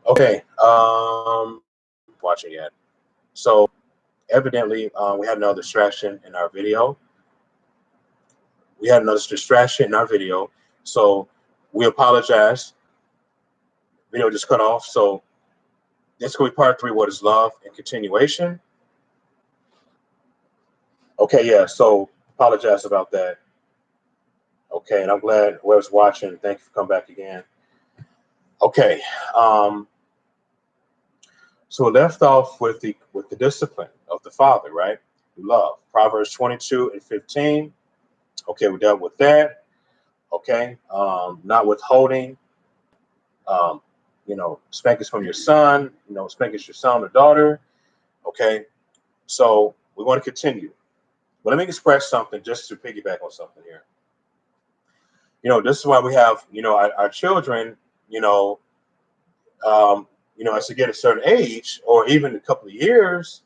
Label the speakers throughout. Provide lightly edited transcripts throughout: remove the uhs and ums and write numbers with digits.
Speaker 1: Okay. Watching yet. So evidently, we had another distraction in our video. So we apologize. Video just cut off. So this could be part three. What is love? And continuation. Okay, yeah. So apologize about that. Okay, and I'm glad whoever's watching. Thank you for coming back again. Okay. So we left off with the discipline of the father, right? Love. Proverbs 22:15. Okay, we dealt with that. Okay. Not withholding. Um, spankings from your son. Spankings your son or daughter. Okay. So we want to continue. But let me express something just to piggyback on something here. This is why we have, our children, as they get a certain age or even a couple of years,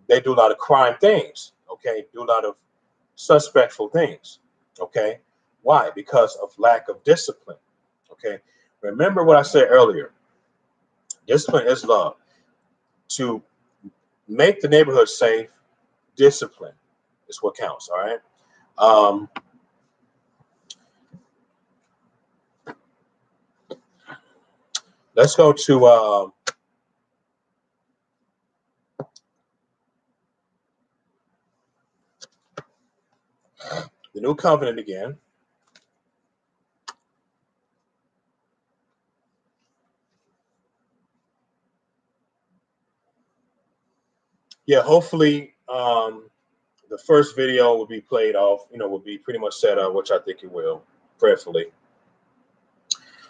Speaker 1: they do a lot of crime things. Okay. Do a lot of suspectful things. Okay. Why? Because of lack of discipline. Okay. Remember what I said earlier. Discipline is love. To make the neighborhood safe, discipline is what counts. All right. Um, let's go to the New Covenant again. Yeah, hopefully the first video will be played off, will be pretty much set up, which I think it will, prayerfully.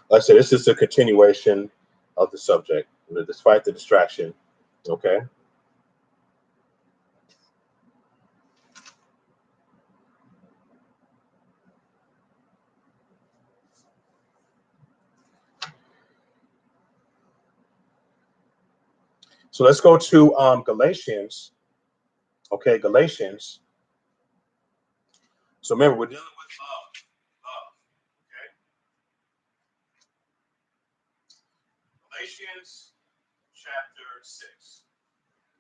Speaker 1: Like I said, this is a continuation of the subject, despite the distraction. Okay. So let's go to Galatians. Okay, Galatians. So remember, we're dealing with love. Okay. Galatians chapter 6.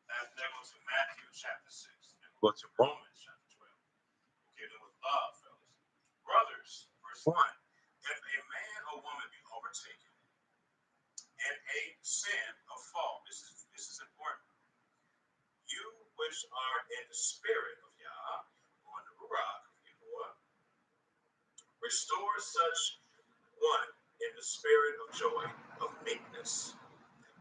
Speaker 1: Then go to Matthew chapter 6. Then go to Romans chapter 12. Okay, dealing with love, fellas. Brothers, verse 1. If a man or woman be overtaken in a sin of fault, this is important. You which are in the spirit of Yah, or in the Ruach of Yahuwah, restore such one in the spirit of joy, of meekness.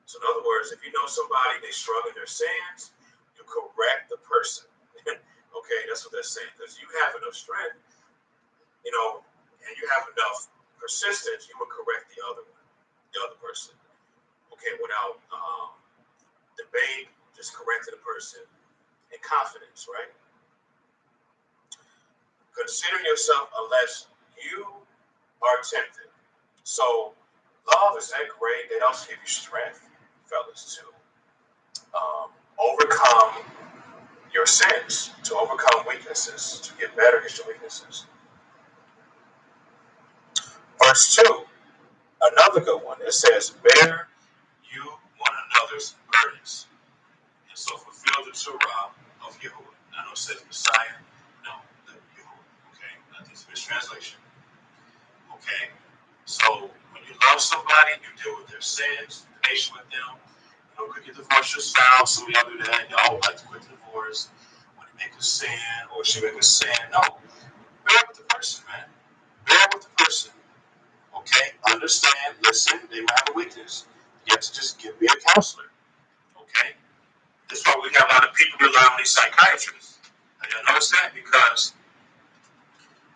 Speaker 1: So in other words, if you know somebody, they struggle in their sins, you correct the person. Okay, that's what they're saying. Because you have enough strength, and you have enough persistence, you will correct the other person. Okay, without debate, just correcting the person in confidence, right? Consider yourself unless you are tempted. So love is that great. It also gives you strength, fellas, to overcome your sins, to overcome weaknesses, to get better at your weaknesses. Verse 2, another good one. It says, bear you one another's burdens. And so fulfill the Torah of Yahuwah. I know it says Messiah. No, the Yahuwah. Okay, not this mistranslation. Okay, so when you love somebody, you deal with their sins, the nation with them. Could get divorced yourself. Some of y'all do that. Y'all like to quit the divorce when they make a sin or she make a sin. No, bear with the person, man. Bear with the person. Okay, understand, listen. They might have a weakness. You have to just be a counselor. Okay, that's why we have a lot of people rely on these psychiatrists. And you'll notice that because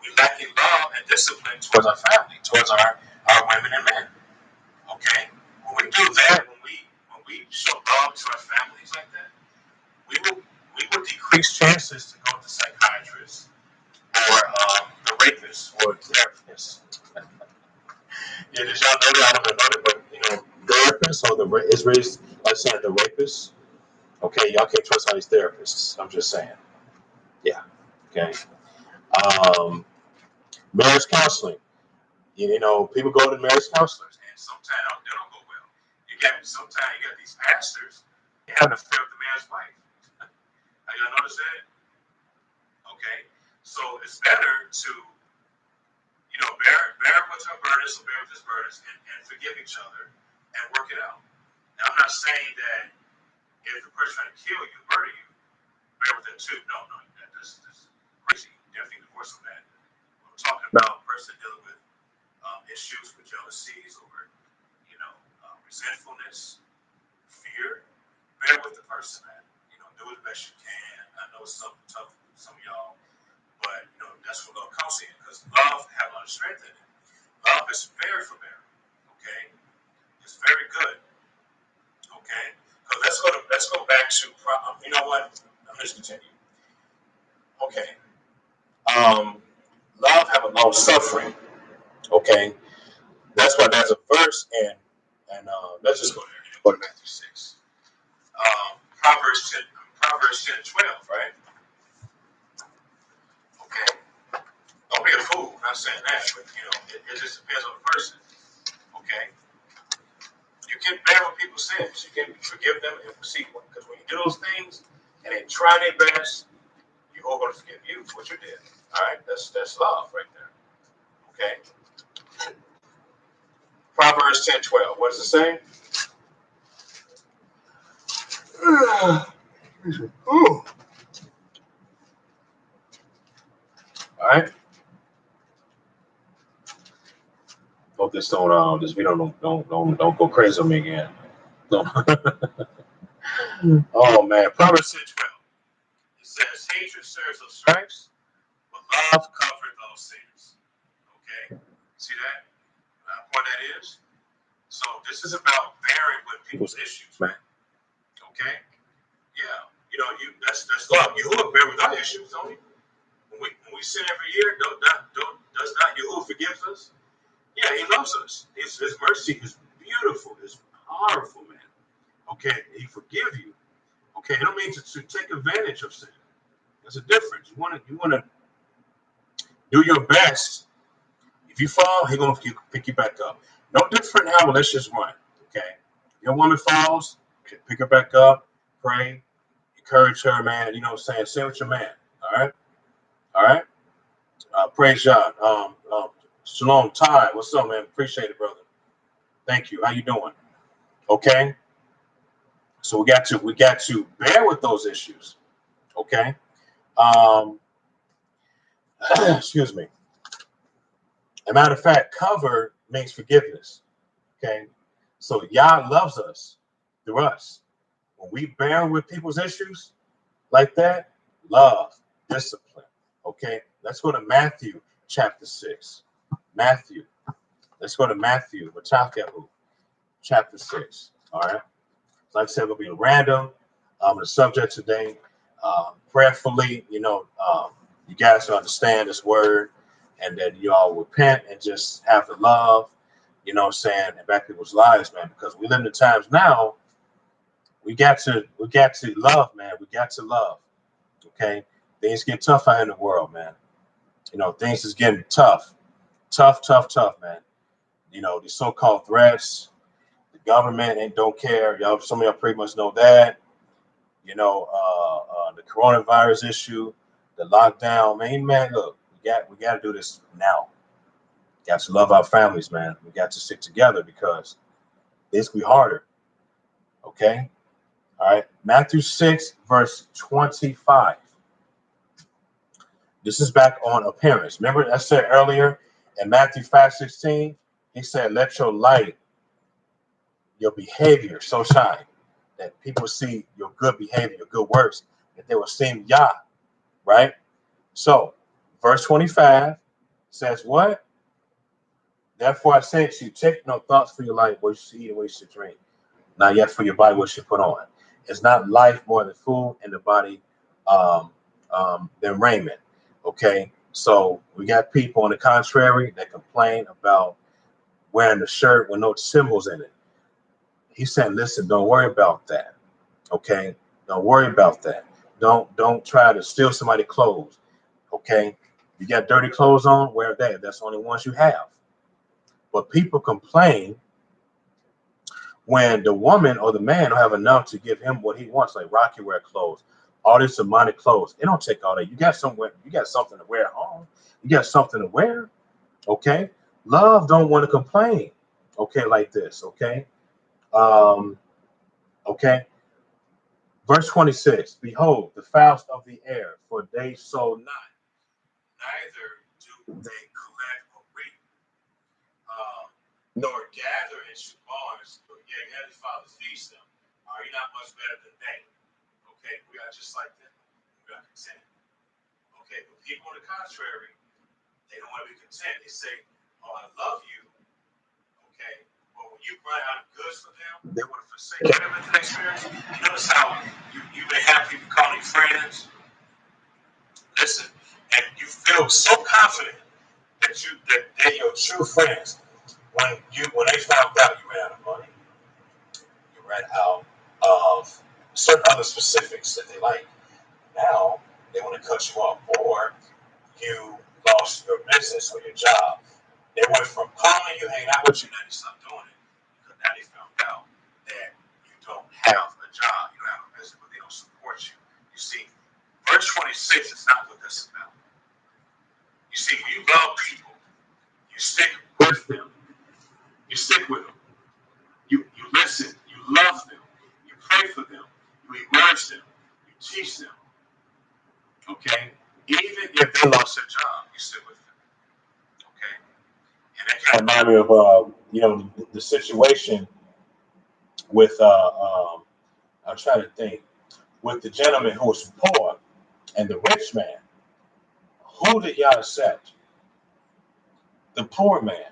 Speaker 1: we lack in love and discipline towards our family, towards our women and men. Okay, when we do that, when we show love to our families like that, we will decrease chances to go to psychiatrists or the rapist or therapist. Yeah, did y'all know that? I don't know that, but therapists or the Israelis like saying the rapists. Okay, y'all can't trust all these therapists. I'm just saying. Yeah. Okay. Marriage counseling. People go to marriage counselors, and sometimes they don't go well. You sometimes you got these pastors having an affair with the man's wife. Have y'all noticed that? Okay, so it's better to bear with her burdens, or bear with his burdens, and forgive each other and work it out. Now, I'm not saying that if the person trying to kill you, murder you, bear with it too. No, that's crazy. Definitely divorce from that. I'm talking about a person dealing with issues with jealousies or resentfulness, fear. Bear with the person, man. Do the best you can. I know it's something tough for some of y'all, but that's what love comes in, because love has a lot of strength in it. Love is very forbearing. Okay, it's very good. Okay, because let's go back to you know what? I'm just continue. Okay, love have a long suffering. Okay, that's why there's a verse in, and let's just go there. Go to Matthew 6. Proverbs 10 and 12, right? Okay. Don't be a fool. I'm not saying that, but it just depends on the person. Okay. You can bear with people's sins. You can forgive them and see, because when you do those things and they try their best, you're all going to forgive you for what you did. All right, that's love right there. Okay. Proverbs 10:12. What does it say? Ooh. All right. Hope this this video don't go crazy on me again. No. Oh man, Proverbs 10:12. It says, "Hatred serves those stripes, but love covers those sins." Okay. See that? How important that is. So this is about bearing with people's issues, man. Okay. Yeah. That's love. Yahuwah bear with our issues, don't he? When we sin every year, does not Yahuwah forgive us? Yeah, he loves us. His mercy is beautiful. It's powerful, man. Okay, he forgive you. Okay, it don't mean to take advantage of sin. There's a difference. You want to do your best. If you fall, he's gonna pick you back up. No different how relationships run. Okay, your woman falls, pick her back up, pray, encourage her, man. You know what I'm saying? Stay with your man. All right. Praise God. Shalom, Ty. What's up, man? Appreciate it, brother. Thank you. How you doing? Okay. So we got to bear with those issues. Okay. Excuse me. As a matter of fact, cover means forgiveness. Okay. So Yah loves us through us. When we bear with people's issues like that, love, discipline. Okay. Let's go to Matthew chapter 6. Matthew. Let's go to Matthew, Matakahu, chapter 6. All right. Like I said, it'll be random. The subject today, prayerfully, you guys will understand this word, and then you all repent and just have the love, you know what I'm saying, in back people's lives, man, because we live in the times now, we got to love, man. We got to love. Okay. Things get tough out in the world, man. Things is getting tough, man. The so-called threats, the government don't care. Some of y'all pretty much know that. The coronavirus issue, the lockdown, man, look, we got to do this now. We got to love our families, man. We got to stick together because it's be harder. Okay. All right. Matthew 6, verse 25. This is back on appearance. Remember I said earlier in Matthew 5:16, he said, let your light, your behavior so shine that people see your good behavior, your good works, that they will see Yah, right? So, verse 25 says what? Therefore I say to you, take no thoughts for your life, what you should eat and what you should drink. Not yet for your body, what you should put on. It's not life more than food, and the body than raiment. Okay, so we got people on the contrary that complain about wearing the shirt with no symbols in it. He said, listen, don't worry about that. Okay, don't worry about that. Don't try to steal somebody's clothes. Okay, you got dirty clothes on, wear that. That's the only ones you have. But people complain when the woman or the man don't have enough to give him what he wants, like Rocky wear clothes, all this demonic clothes. It don't take all that. You got somewhere, you got something to wear at home. You got something to wear. Okay. Love don't want to complain. Okay, like this. Okay. Um, okay. Verse 26. Behold, the fowls of the air, for they sow not, neither do they collect or reap, nor gather into barns, but yet heavenly Father feeds them. Are you not much better than they? Okay, we are just like them. We are content. Okay, but people on the contrary, they don't want to be content. They say, "Oh, I love you." Okay, but when you run out of goods for them, they want to forsake everything experience. You notice how you may have people calling you friends. Listen, and you feel so confident that they're your true friends. When they found out you ran out of money, you ran out of certain other specifics that they like. Now they want to cut you off, or you lost your business or your job. They went from calling you, hanging out with you, now they stopped doing it because now they found out that you don't have a job, you don't have a business, but they don't support you. You see, verse 26 is not what that's about. You see, when you love people, you stick with them. You stick with them. You listen. You love them. You pray for them. You encourage them. You teach them. Okay? Even if they lost their job, you stick with them. Okay? And that kind of remind me of the situation with I'm trying to think, with the gentleman who was poor and the rich man. Who did y'all accept? The poor man.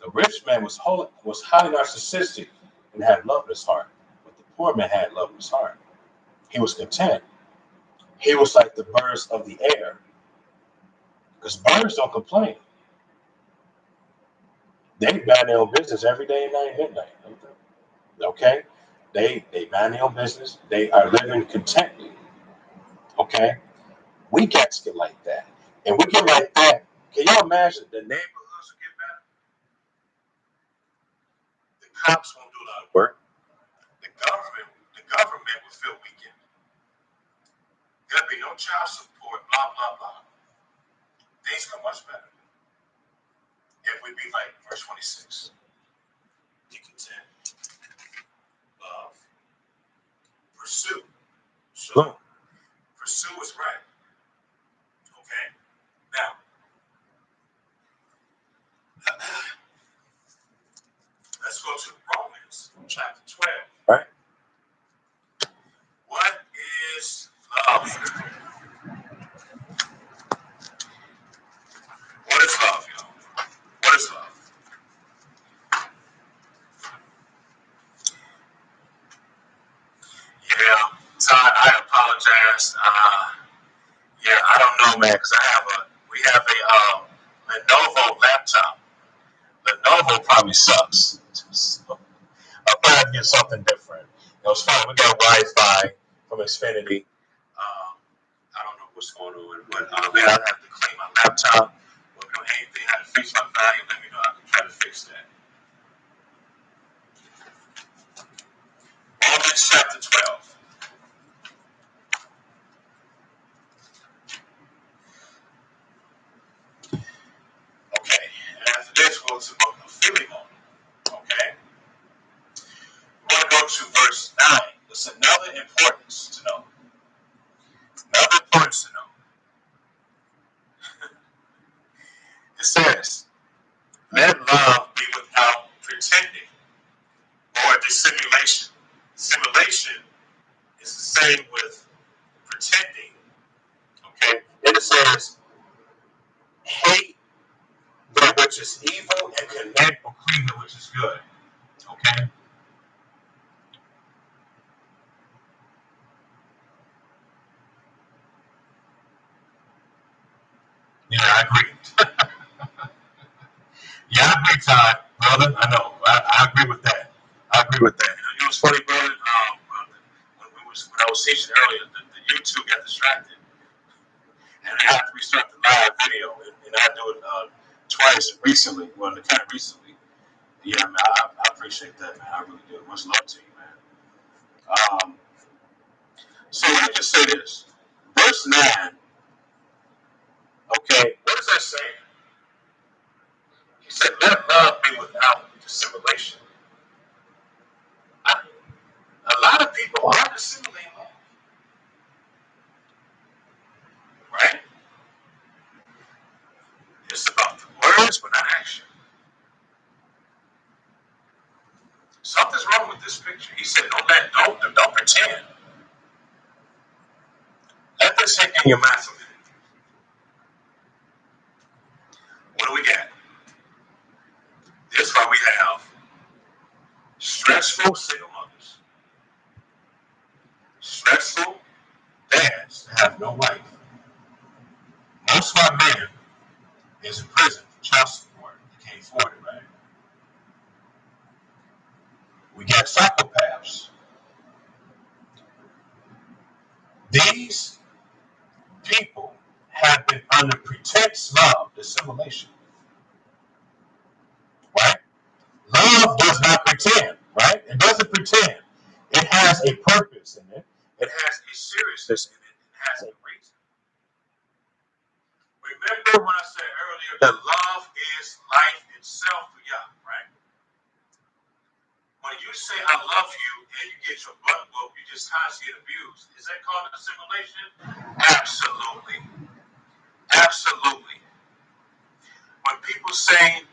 Speaker 1: The rich man was highly narcissistic and had love in his heart, but the poor man had love in his heart. He was content. He was like the birds of the air, because birds don't complain. They mind their own business every day and night, midnight. Okay, they mind their own business. They are living contently. Okay, we got to get like that, and we get like that. Can y'all imagine the neighborhoods will get better? The cops won't do a lot of work. The government will feel weakened. There'll be no child support, blah, blah, blah. Things go much better. If we be like verse 26. Be content. Love. Pursue. Shalom. Pursue is right. Okay? Now, let's go to Romans chapter 12. Right? What is love? What is love, y'all? What is love? Yeah, Todd, I apologize. Yeah, I don't know, man, because we have a Lenovo laptop. Lenovo probably sucks. So I'll probably get something different. It was fun. We got Wi-Fi from Xfinity. I don't know what's going on, but man, I have to clean my laptop. Work on anything, how to fix my volume. Let me know. I can try to fix that. Romans chapter 12. Okay, and after this, we'll go to the book of Philemon. Okay, we're going to go to verse 9. There's another importance to know. Another importance to know. It says, let love be without pretending or dissimulation. Simulation is the same with pretending. Okay? Then it says, hate that which is evil and connect or cleave that which is good. Okay? Yeah, I agree. Yeah, I agree, Todd, brother. I know. I agree with that. I agree with that. You know what's funny, brother? When I was teaching earlier, the YouTube got distracted. And I have to restart the live video. And I do it twice recently. Well, kind of recently. Yeah, I appreciate that, man. I really do. Much love to you, man. So let me just say this. Verse 9, okay, what is that saying? He said, let love be without dissimulation. A lot of people are dissimulating love, right? It's about the words, but not action. Something's wrong with this picture. He said, don't pretend. Let this sink in your mind for a minute. What do we got? This is why we have stressful single mothers, stressful dads that have no wife. Most of our men is in prison for child support. They can't afford it, right? We got psychopaths. These people have been under pretense love, dissimulation, right? Love does not pretend, right? It doesn't pretend. It has a purpose in it. It has a seriousness in it. It has a reason. Remember when I said earlier that love is life itself for y'all, right? When you say I love you and you get your butt whooped, you just constantly get abused. Is that called assimilation? Absolutely. Absolutely. When people say,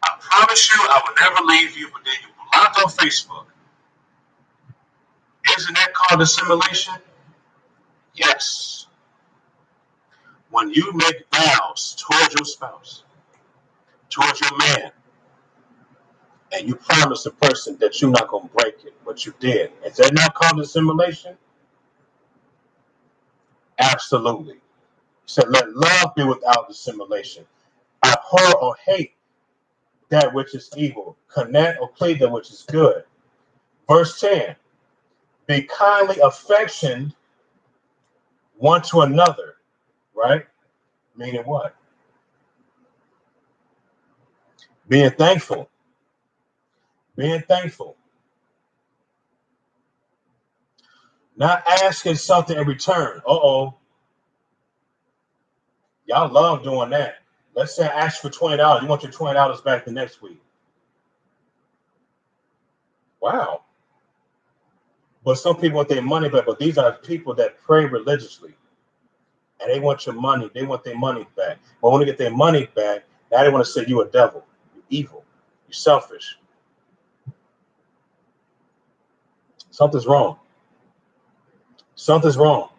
Speaker 1: I promise you I will never leave you, but then you block on Facebook, isn't that called assimilation? Yes. When you make vows towards your spouse, towards your man, and you promise the person that you're not going to break it, but you did, is that not called assimilation? Absolutely. He said, let love be without dissimulation. Abhor or hate that which is evil. Connect or plead that which is good. Verse 10, be kindly affectioned one to another, right? Meaning what? Being thankful. Being thankful. Not asking something in return. Uh-oh. Y'all love doing that. Let's say I ask for $20. You want your $20 back the next week. Wow. But some people want their money back, but these are people that pray religiously. And they want your money. They want their money back. But when they get their money back, now they want to say you're a devil. You're evil. You're selfish. Something's wrong. Something's wrong.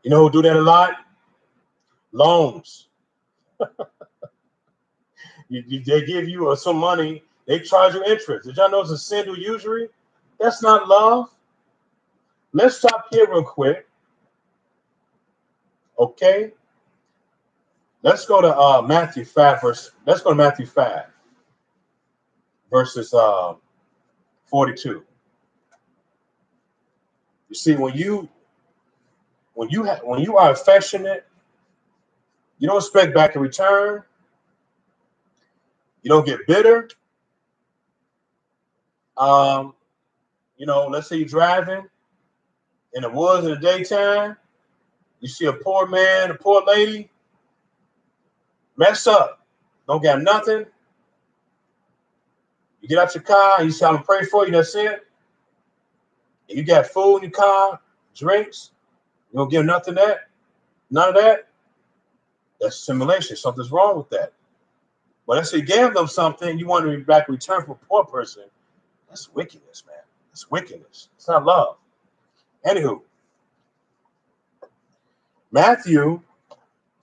Speaker 1: You know who do that a lot? Loans. They give you some money. They charge you interest. Did y'all know it's a sin to usury? That's not love. Let's stop here real quick. Okay. Let's go to Matthew 5 verse. Let's go to Matthew 5 verses 42. You see, when you are affectionate, you don't expect back in return. You don't get bitter. Let's say you're driving in the woods in the daytime. You see a poor man, a poor lady, mess up, don't got nothing. You get out your car and you say, I'm gonna pray for you, that's it. And you got food in your car, drinks, you don't give nothing that, none of that. That's assimilation. Something's wrong with that. But let's say you gave them something, you want to be back in return for a poor person. That's wickedness, man. That's wickedness. It's not love. Anywho, Matthew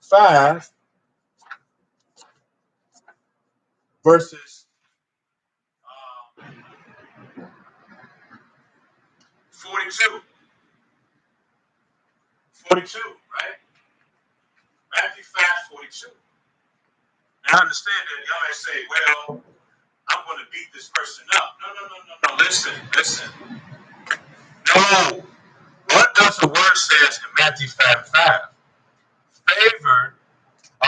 Speaker 1: 5 verses 42. 42, right? Matthew 5:42. Now I understand that y'all may say, well, I'm going to beat this person up. No. Listen. No. What does the word says in Matthew 5:5? Favored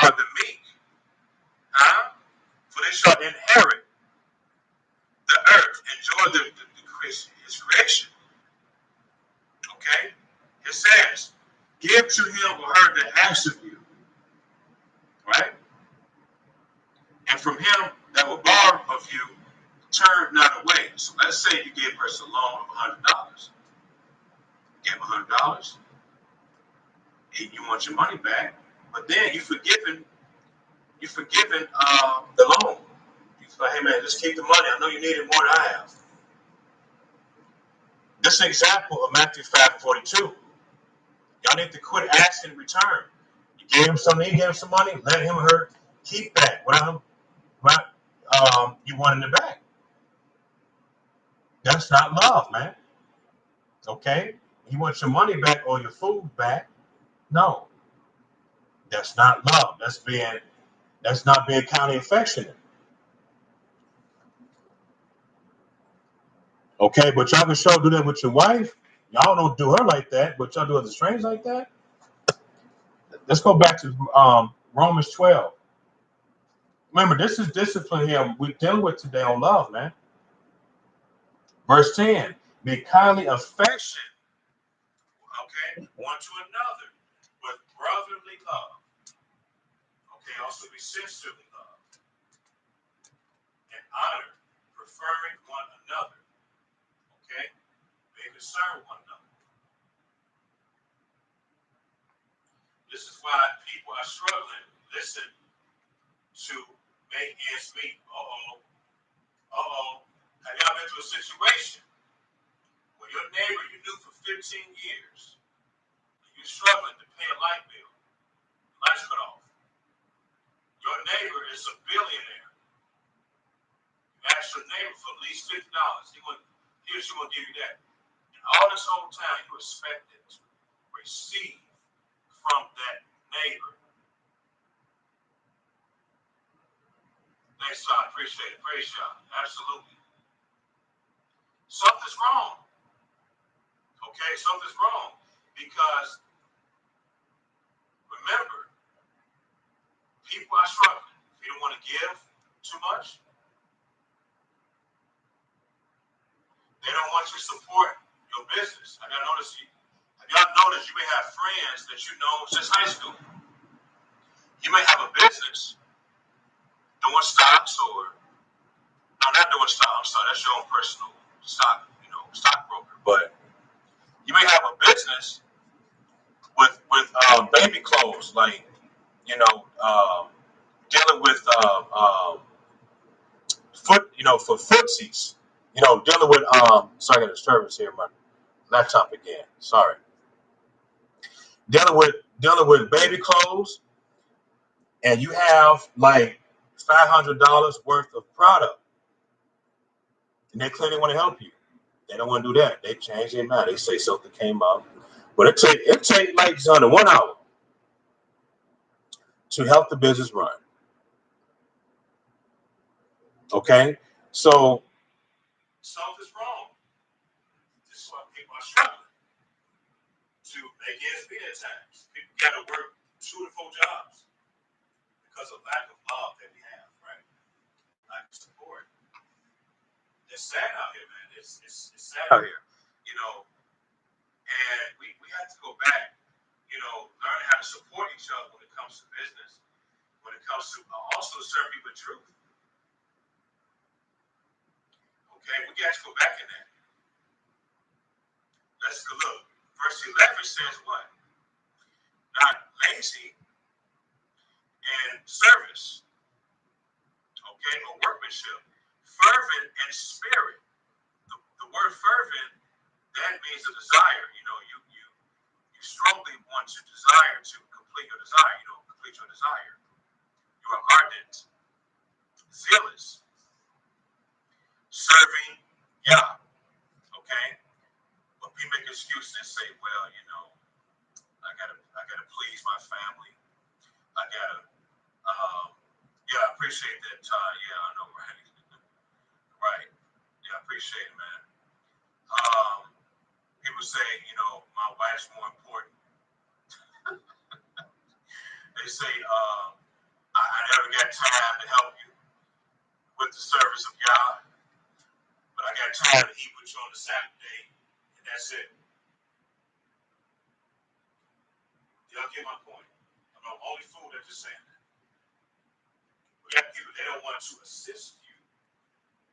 Speaker 1: are the meek, huh? For they shall inherit for the creation, his creation. Okay? It says, give to him or her that asks of you. Right? And from him that will borrow of you, turn not away. So let's say you gave us a loan of $100. Gave $100. And you want your money back, but then you've forgiven the loan. You say, hey man, just keep the money. I know you need it more than I have. This is an example of Matthew 5:42. Y'all need to quit asking in return. You gave him something, you gave him some money, let him or her keep that without you wanting it back. That's not love, man. Okay? You want your money back or your food back? No. That's not love. That's not being kind of affectionate. Okay, but y'all can sure do that with your wife. Y'all don't do her like that, but y'all do other strangers like that. Let's go back to Romans 12. Remember, this is discipline here we're dealing with today on love, man. Verse 10, be kindly affectionate, okay, one to another with brotherly love. Okay, also be sisterly love and honor, preferring one another. Okay, may concern one another. This is why people are struggling. Listen to make ends meet. Have y'all been through a situation where your neighbor you knew for 15 years, and you're struggling to pay a light bill, lights cut off. Your neighbor is a billionaire. You ask your neighbor for at least $50. He or she will give you that. And all this whole time you expected to receive from that neighbor. Thanks, God. Appreciate it. Praise God. Absolutely. Something's wrong. Okay, something's wrong. Because remember, people are struggling. You don't want to give too much. They don't want you to support your business. Have y'all noticed you may have friends that you know since high school. You may have a business doing stocks or not doing stocks. I'm sorry, that's your own personal stockbroker. But you may have a business with baby clothes, like dealing with for footsies. Dealing with sorry, I got a disturbance here, my laptop again. Sorry. Dealing with baby clothes, and you have like $500 worth of product, and they clearly want to help you. They don't want to do that. They change their mind. They say something came up, but it take like under 1 hour to help the business run. Okay, so something's wrong. This is why people are struggling to make ends meet at times. People got to work 2 to 4 jobs because of lack of love that we have, right? Lack of support. It's sad out here, man. It's sad out here, and we have to go back, learn how to support each other when it comes to business, when it comes to also serve people with truth. Okay, we got to go back in that. Let's go look. Verse 11 says what? Not lazy in service, okay, or workmanship. Fervent in spirit. The word fervent, that means a desire. You strongly want to desire to complete your desire. Complete your desire. You are ardent, zealous, serving Yah. Okay, but we make excuses and say, well, I gotta please my family. I gotta, I appreciate that, Todd. Yeah, I know, right? Right. Yeah, I appreciate it, man. People say, my wife's more important. They say, I never got time to help you with the service of God. but I got time to eat with you on the Saturday, and that's it. Y'all get my point. I'm the only fool that just saying that. We got people that don't want to assist you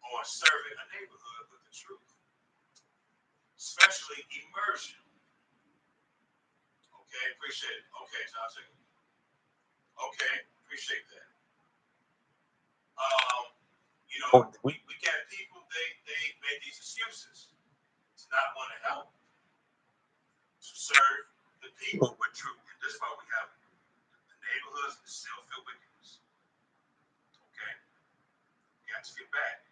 Speaker 1: on serving a neighborhood with the truth, especially immersion. Okay, appreciate it. Okay, so I'll take it. Okay, appreciate that. We got people, they make these excuses to not want to help, to serve the people with truth. And this is why we have the neighborhoods that still feel wickedness. Okay? We got to get back.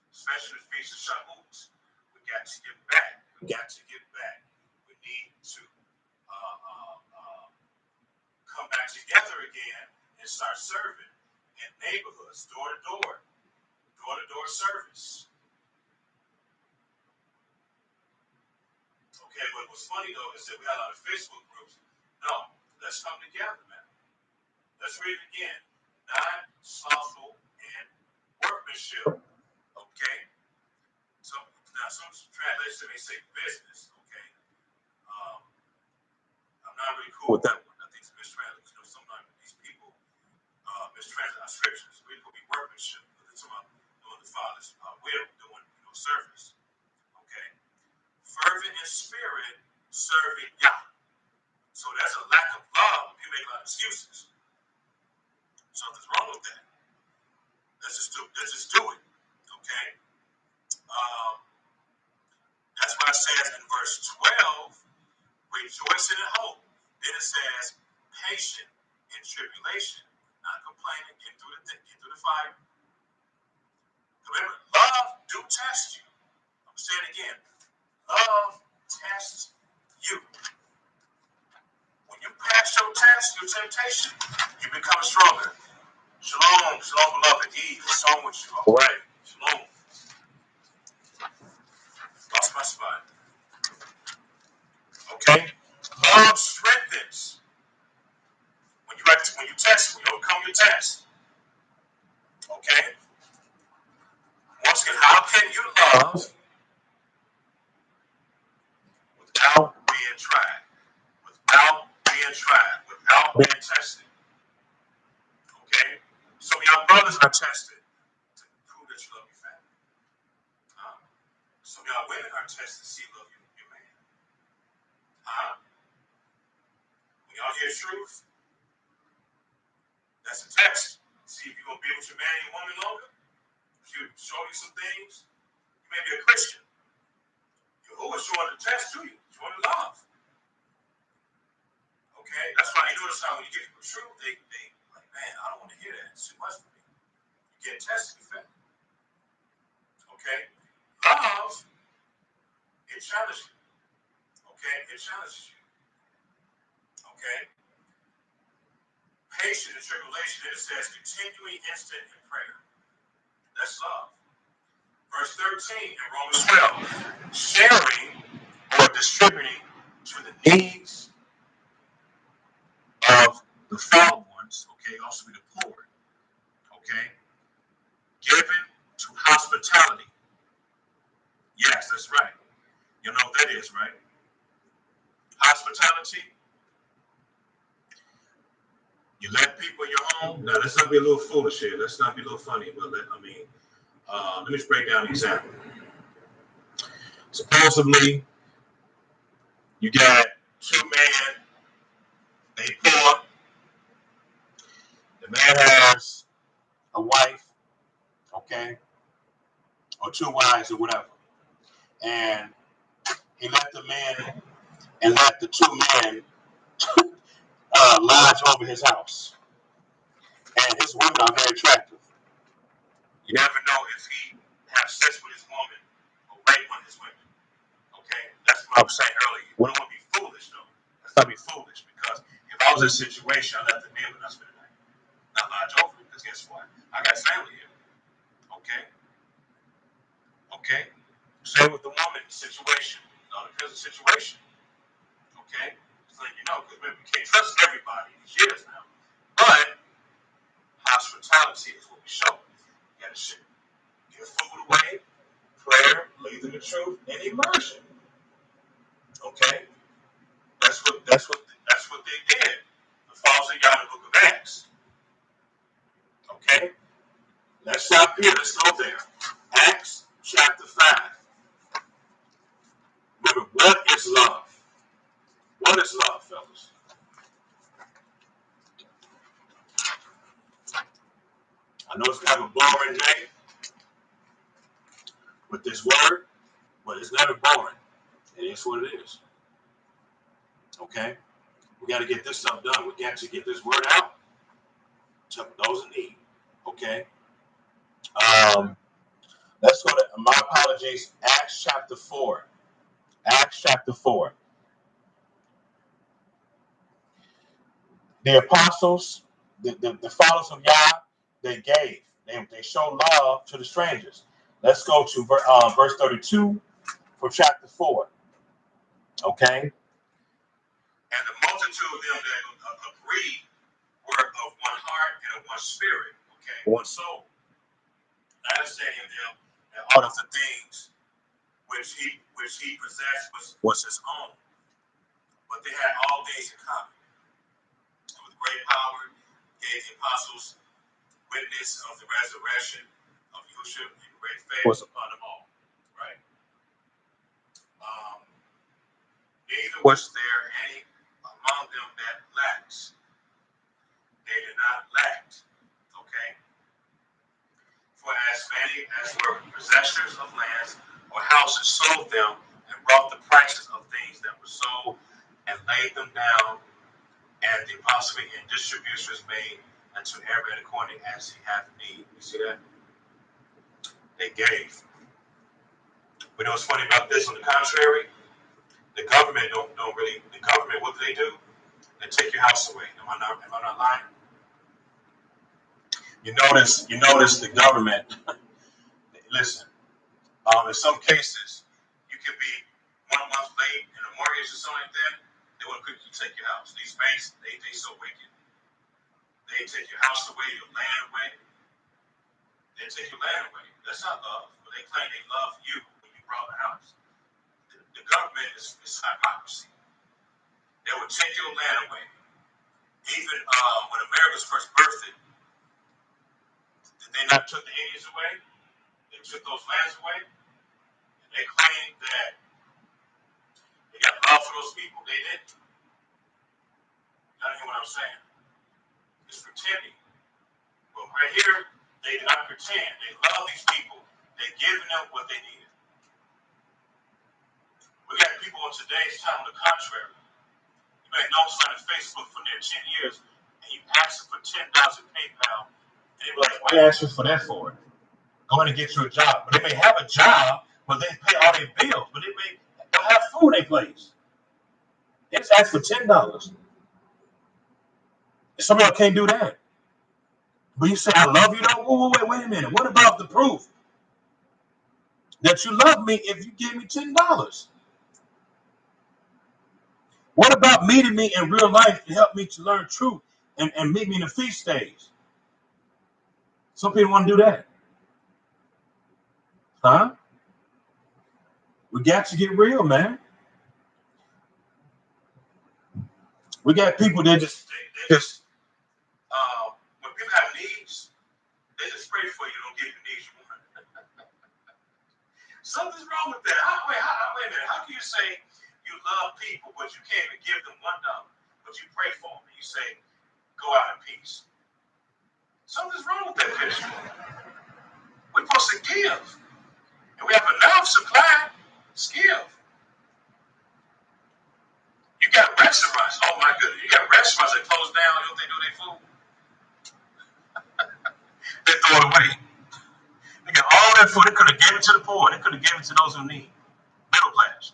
Speaker 1: Especially the Feast of Shavuot. We got to get back. We got to get back. We need to come back together again and start serving in neighborhoods, door to door service. Okay, but what's funny though is that we had a lot of Facebook groups. No, let's come together, man. Let's read it again. Non-slothful and workmanship. Okay. So now some translations may say business. Okay. I'm not really cool with that one. I think it's mistranslated. Sometimes these people mistranslate our scriptures. We could be workmanship. It's about doing the Father's will, doing service. Okay. Fervent in spirit, serving Yah. So that's a lack of love. You make a lot of excuses. Something's wrong with that. Let's just do it. Okay. That's why it says in verse 12, rejoicing in hope. Then it says, patient in tribulation, not complaining, get through the fire. Remember, love do test you. I'm saying it again. Love tests you. When you pass your test, your temptation, you become stronger. Shalom, beloved. What's wrong with you? All right. Shalom. Lost my spot. Okay? Love strengthens. When you test, when you overcome your test. Okay? Once again, how can you love without being tried? Without being tested. Okay? So your brothers are tested to prove that you love your family. Some of y'all women are tested to see you love your man. When y'all hear truth, that's a test. See if you're going to be with your man and your woman longer. If you show you some things, you may be a Christian. Yahuwah is showing the test to you, showing the love. Okay? That's why you notice how when you get people truth, they like, man, I don't want to hear that. It's too much for me. You get tested, you fail. Okay? Love, it challenges you. Okay? It challenges you. Okay? Patient in tribulation, it says continuing instant in prayer. That's love. Verse 13 in Romans 12, sharing or distributing to the needs of the fallen ones, okay, also be the poor, okay, given to hospitality. Yes, that's right. You know what that is, right? Hospitality. You let people in your home. Now, let's not be a little foolish here. Let's not be a little funny, but let me just break down an example. Supposedly, you got two men, they poor. The man has a wife, okay, or two wives or whatever. And he let the man and let the two men lodge over his house. And his women are very attractive. You never know if he has sex with his woman or rape one of his women. Okay? That's what I was saying earlier. We don't want to be foolish, though. Let's not be foolish, because if I was in a situation, I let the men not spend the night. Not lodge over, because guess what? I got family here. Okay? Okay? Same with the woman situation. Depends on the situation. Okay? Just letting you know, because we can't trust everybody these years now. But hospitality is what we show. You got to give food away, prayer, believing the truth, and immersion. Okay, that's what they did. The followers of God in the book of Acts. Okay, let's stop here. Let's go there. Acts chapter 5. Remember, what is love? What is love, fellas? I know it's kind of a boring day with this word, but it's never boring. It is what it is. Okay? We got to get this stuff done. We got to get this word out to those in need. Okay? Let's go to, my apologies, Acts chapter 4. Acts chapter 4. The apostles, the followers of Yah, they gave. They showed love to the strangers. Let's go to verse 32 for chapter 4. Okay? And the multitude of them that agreed were of one heart and of one spirit. Okay? One soul. Understanding them that all of the things which he possessed was his own. But they had all things in common. And with great power gave the apostles witness of the resurrection of Yahushua, and great favor was upon them all. Right? Neither was there any among them that lacked. They did not lack. Okay? For as many as were possessors of lands or houses sold them and brought the prices of things that were sold and laid them down, and the apostles and distributions made unto every according as he hath need. You see that? They gave. But you know what's funny about this? On the contrary, the government don't really. The government, what do? They take your house away. Am I not lying? You notice the government. Listen, in some cases, you can be 1 month late in a mortgage or something like that. They want to quickly take your house. These banks, they so wicked. They take your house away, your land away. They take your land away. That's not love. But they claim they love you when you brought the house. The government is hypocrisy. They would take your land away. Even when America's first birthed, did they not took the Indians away? They took those lands away. And they claim that they got love for those people. They didn't. Y'all hear what I'm saying? It's pretending. But right here, they did not pretend. They love these people. They're giving them what they needed. We got people in today's time on the contrary. You may know someone on Facebook for near 10 years, and you ask them for $10 in PayPal, and they be like, why are you asking for that for? Go in and get you a job. But they may have a job, but they pay all their bills, but they may don't have food in place. They just ask for $10. Some of y'all can't do that. But you say, I love you, though? Wait a minute. What about the proof that you love me if you give me $10? What about meeting me in real life to help me to learn truth and meet me in the feast days? Some people want to do that. Huh? We got to get real, man. We got people that just when people have needs, they just pray for you, don't give you the needs you want. Something's wrong with that. Wait a minute. How can you say you love people, but you can't even give them $1, but you pray for them and you say, go out in peace? Something's wrong with that picture. We're supposed to give. And we have enough supply. Let's give. You got restaurants. Oh my goodness. You got restaurants that close down. You know what they do with their food? They throw it away. They got all that food. They could have given it to the poor. They could have given it to those who need. Middle class.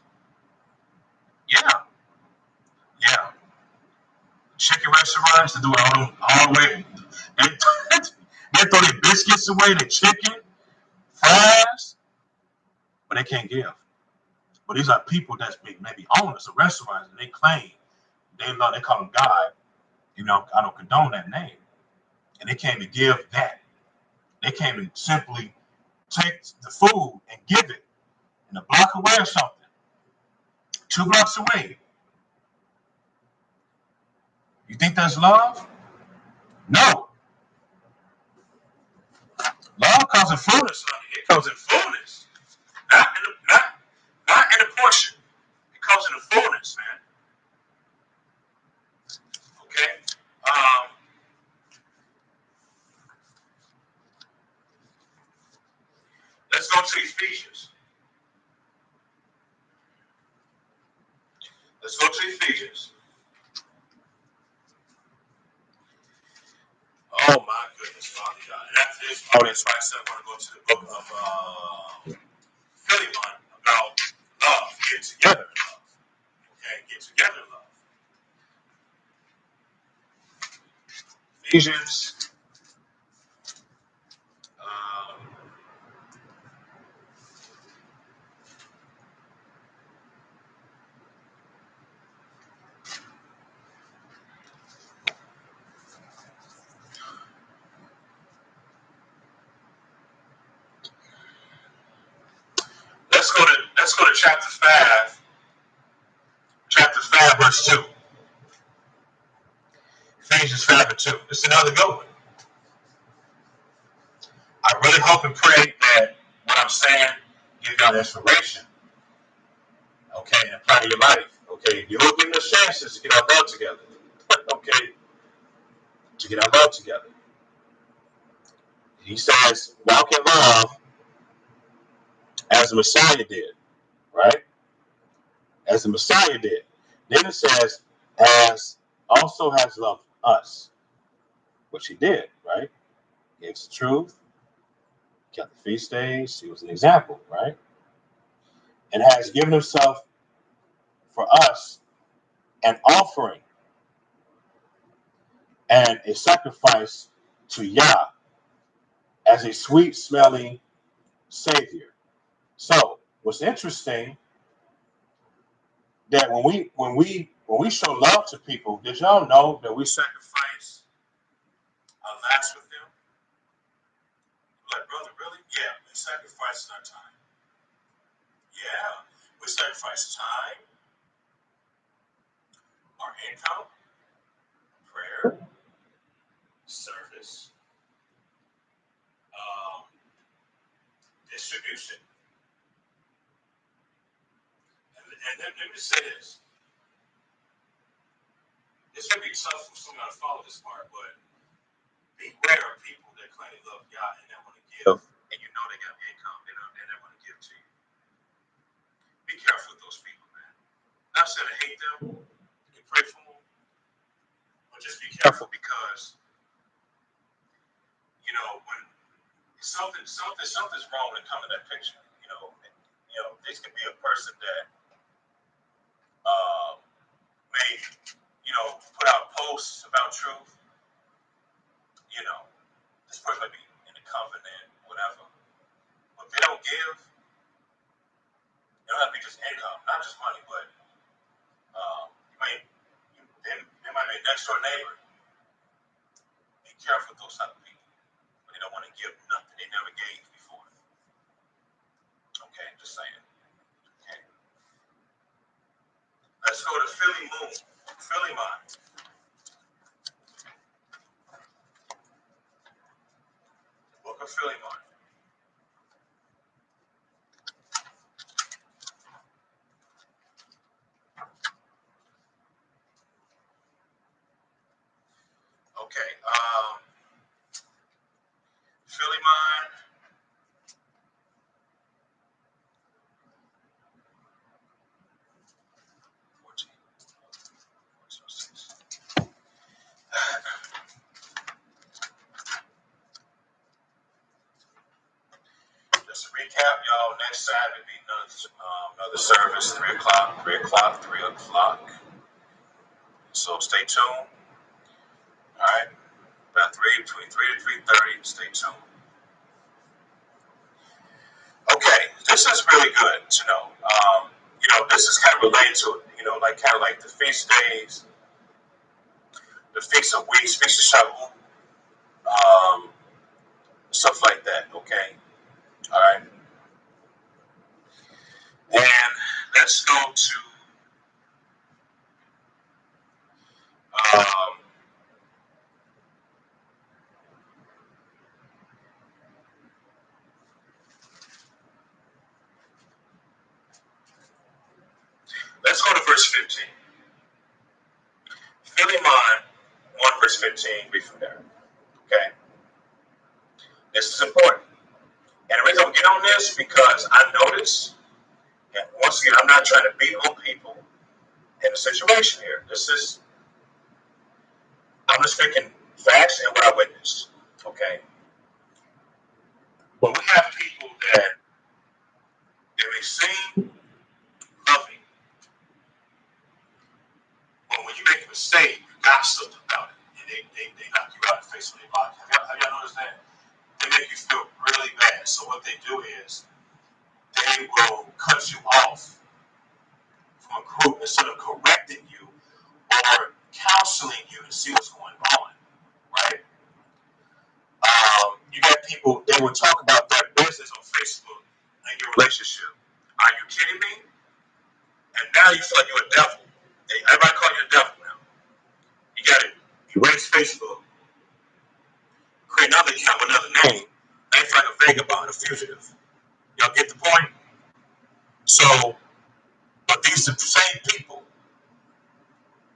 Speaker 1: Yeah. Chicken restaurants to do it all the way. They throw their biscuits away, their chicken, fries, but they can't give. But these are people that's maybe owners of restaurants, and they claim they call them God. You know, I don't condone that name. And they can't even give that. They can't even simply take the food and give it and a block away or something, 2 blocks away. You think that's love? No. Love comes in fullness, honey. It comes in fullness. Not in a portion. It comes in the fullness, man. Okay? Let's go to Ephesians. Let's go to Ephesians. Oh my goodness, Father God. And after this, that's why I said I want to go to the book of Philemon about love. Get together in love. Okay? Get together in love. Ephesians. Let's go to chapter 5. Chapter 5, verse 2. Ephesians 5 and 2. It's another good one. I really hope and pray that what I'm saying gives y'all inspiration. Okay, and apply to your life. Okay, you don't give us chances to get our love together. Okay, to get our love together. He says, walk in love as the Messiah did, right? As the Messiah did. Then it says, as also has loved us, which he did, right? He gave us the truth, kept the feast days. He was an example, right? And has given himself for us an offering and a sacrifice to Yah as a sweet smelling Savior. So what's interesting that when we show love to people, did y'all know that we sacrifice our lives with them? Like, brother, really? Yeah, we sacrifice our time. Yeah, we sacrifice time, our income, prayer, service, distribution. And let me say this. It's going to be tough for someone to follow this part, but beware of people that claim they love God and they want to give, and you know they got income, and they want to give to you. Be careful with those people, man. Not saying to hate them, you can pray for them, but just be careful because, you know, when something's wrong when it comes to that picture. This could be a person that may, put out posts about truth. This person might be in the covenant, whatever. But if they don't give, it don't have to be just income, not just money, but they might be a next door neighbor. Be careful with those type of people. But they don't want to give nothing they never gave before. Okay, just saying. Okay. Let's go to Philemon. Book of Philemon. Okay. Philemon. Just to recap, y'all, next Saturday be another service, 3 o'clock. So stay tuned. All right. Between 3 to 3:30, stay tuned. Okay, this is really good to know. This is kind of related to it, kind of like the feast days, the feast of weeks, feast of Shavuot, stuff like that, okay? All right. 15. Philemon 1 verse 15, read from there. Okay? This is important. And the reason I'm getting on this because I notice, and once again, I'm not trying to beat on people in the situation here. I'm just speaking facts and what I witnessed. Okay? But we have people that they may seem loving, but when you make a mistake, you gossip about it. And they knock you out of the face of their body. Have y'all noticed that? They make you feel really bad. So what they do is they will cut you off from a group instead of correcting you or counseling you to see what's going on, right? You got people, they will talk about their business on Facebook and your relationship. Are you kidding me? And now you feel like you're a devil. Everybody call you a devil now. You got to erase Facebook, create another account with another name, act like a vagabond, a fugitive. Y'all get the point? So, but these are the same people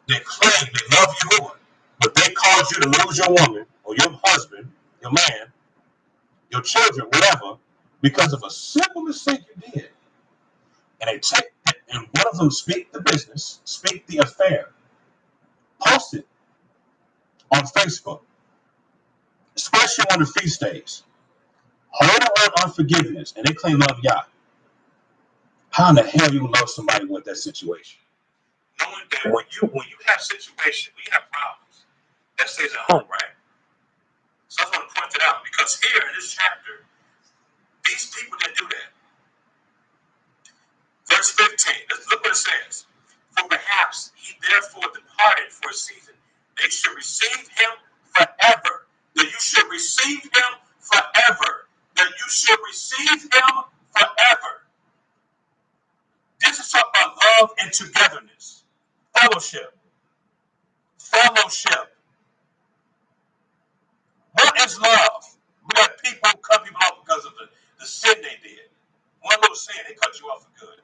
Speaker 1: that claim they love you more, but they caused you to lose your woman or your husband, your man, your children, whatever, because of a simple mistake you did. And they take it, and one of them speak the business, speak the affair, post it on Facebook, especially on the feast days. Hold on unforgiveness, and they claim love Yah. How in the hell you love somebody with that situation? Knowing that when you have situations, when you have problems, that stays at home, right? So I want to point it out because here in this chapter, these people didn't do that. Verse 15, let's look what it says. For perhaps he therefore departed for a season. They should receive him forever. That you should receive him forever. That you should receive him forever. This is talking about love and togetherness. Fellowship. Fellowship. What is love? We got people who cut people off because of the sin they did. One little sin, they cut you off for good.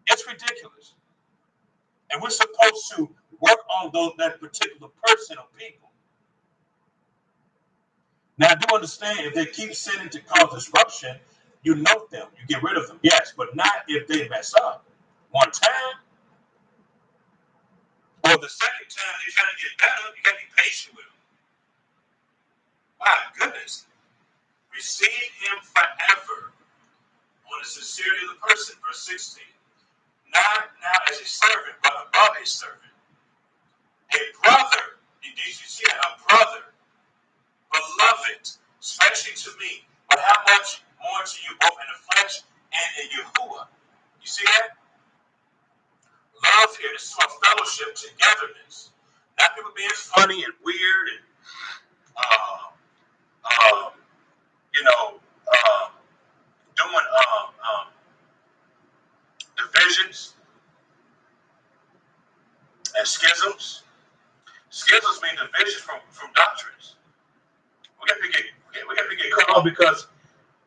Speaker 1: It's ridiculous. And we're supposed to work on that particular person or people. Now, I do understand if they keep sinning to cause disruption, you note them, you get rid of them, yes, but not if they mess up. One time, or the second time they're trying to get better, you got to be patient with them. My goodness. Receive him forever on the sincerity of the person, verse 16. Not now as a servant, but above a servant. A brother, did you see that? A brother, beloved, especially to me, but how much more to you, both in the flesh and in Yahuwah. You see that? Love here is for fellowship, togetherness. Not people being funny and weird and, you know, doing divisions and schisms. Schisms mean division from doctrines. We have to get cut off because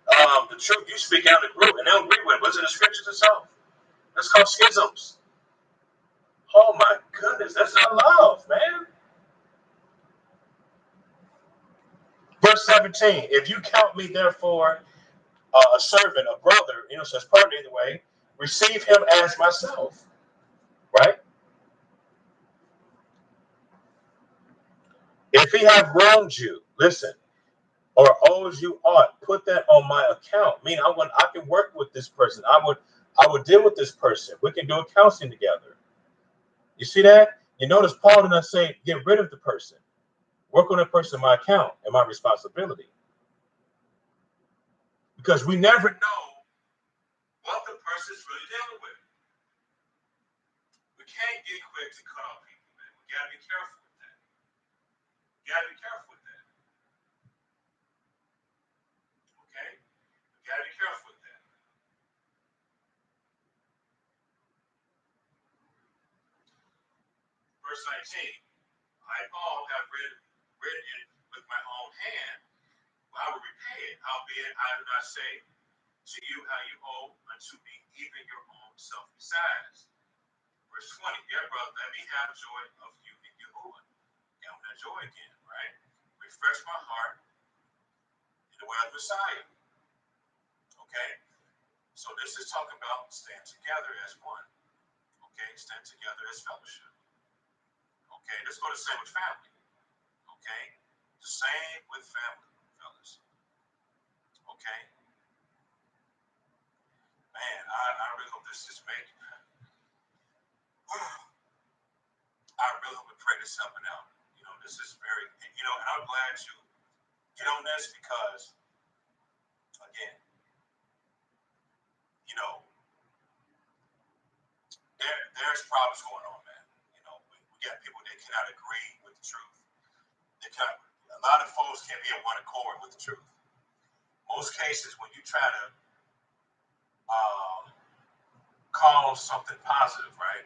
Speaker 1: the truth you speak out in the group and they don't agree with what's in the scriptures itself. That's called schisms. Oh my goodness, that's not love, man. Verse 17, if you count me therefore a servant, a brother, so it's partner either way, receive him as myself. Right? If he have wronged you, listen, or owes you aught, put that on my account. Meaning I can work with this person. I would deal with this person. We can do a counseling together. You see that? You notice Paul did not say get rid of the person. Work on that person in my account and my responsibility. Because we never know what the person's really dealing with. We can't get quick to cut off people, man. We gotta be careful with that. We gotta be careful with that. Okay? We gotta be careful with that. Verse 19. I, Paul, have written it with my own hand. I will repay it, albeit I do not say to you how you owe unto me, even your own self besides. Verse 20, dear brother, let me have joy of you in Yahuwah. Count that joy again, right? Refresh my heart in the way of Messiah. Okay? So this is talking about stand together as one. Okay? Stand together as fellowship. Okay? Let's go to the same with family. Okay? The same with family, fellas. Okay? Man, I really hope this is making. I really hope we pray this helping out. You know, this is very, you know, and I'm glad you get on this because, again, you know, there's problems going on, man. You know, we got people that cannot agree with the truth. A lot of folks can't be in one accord with the truth. Most cases, when you try to call something positive, right?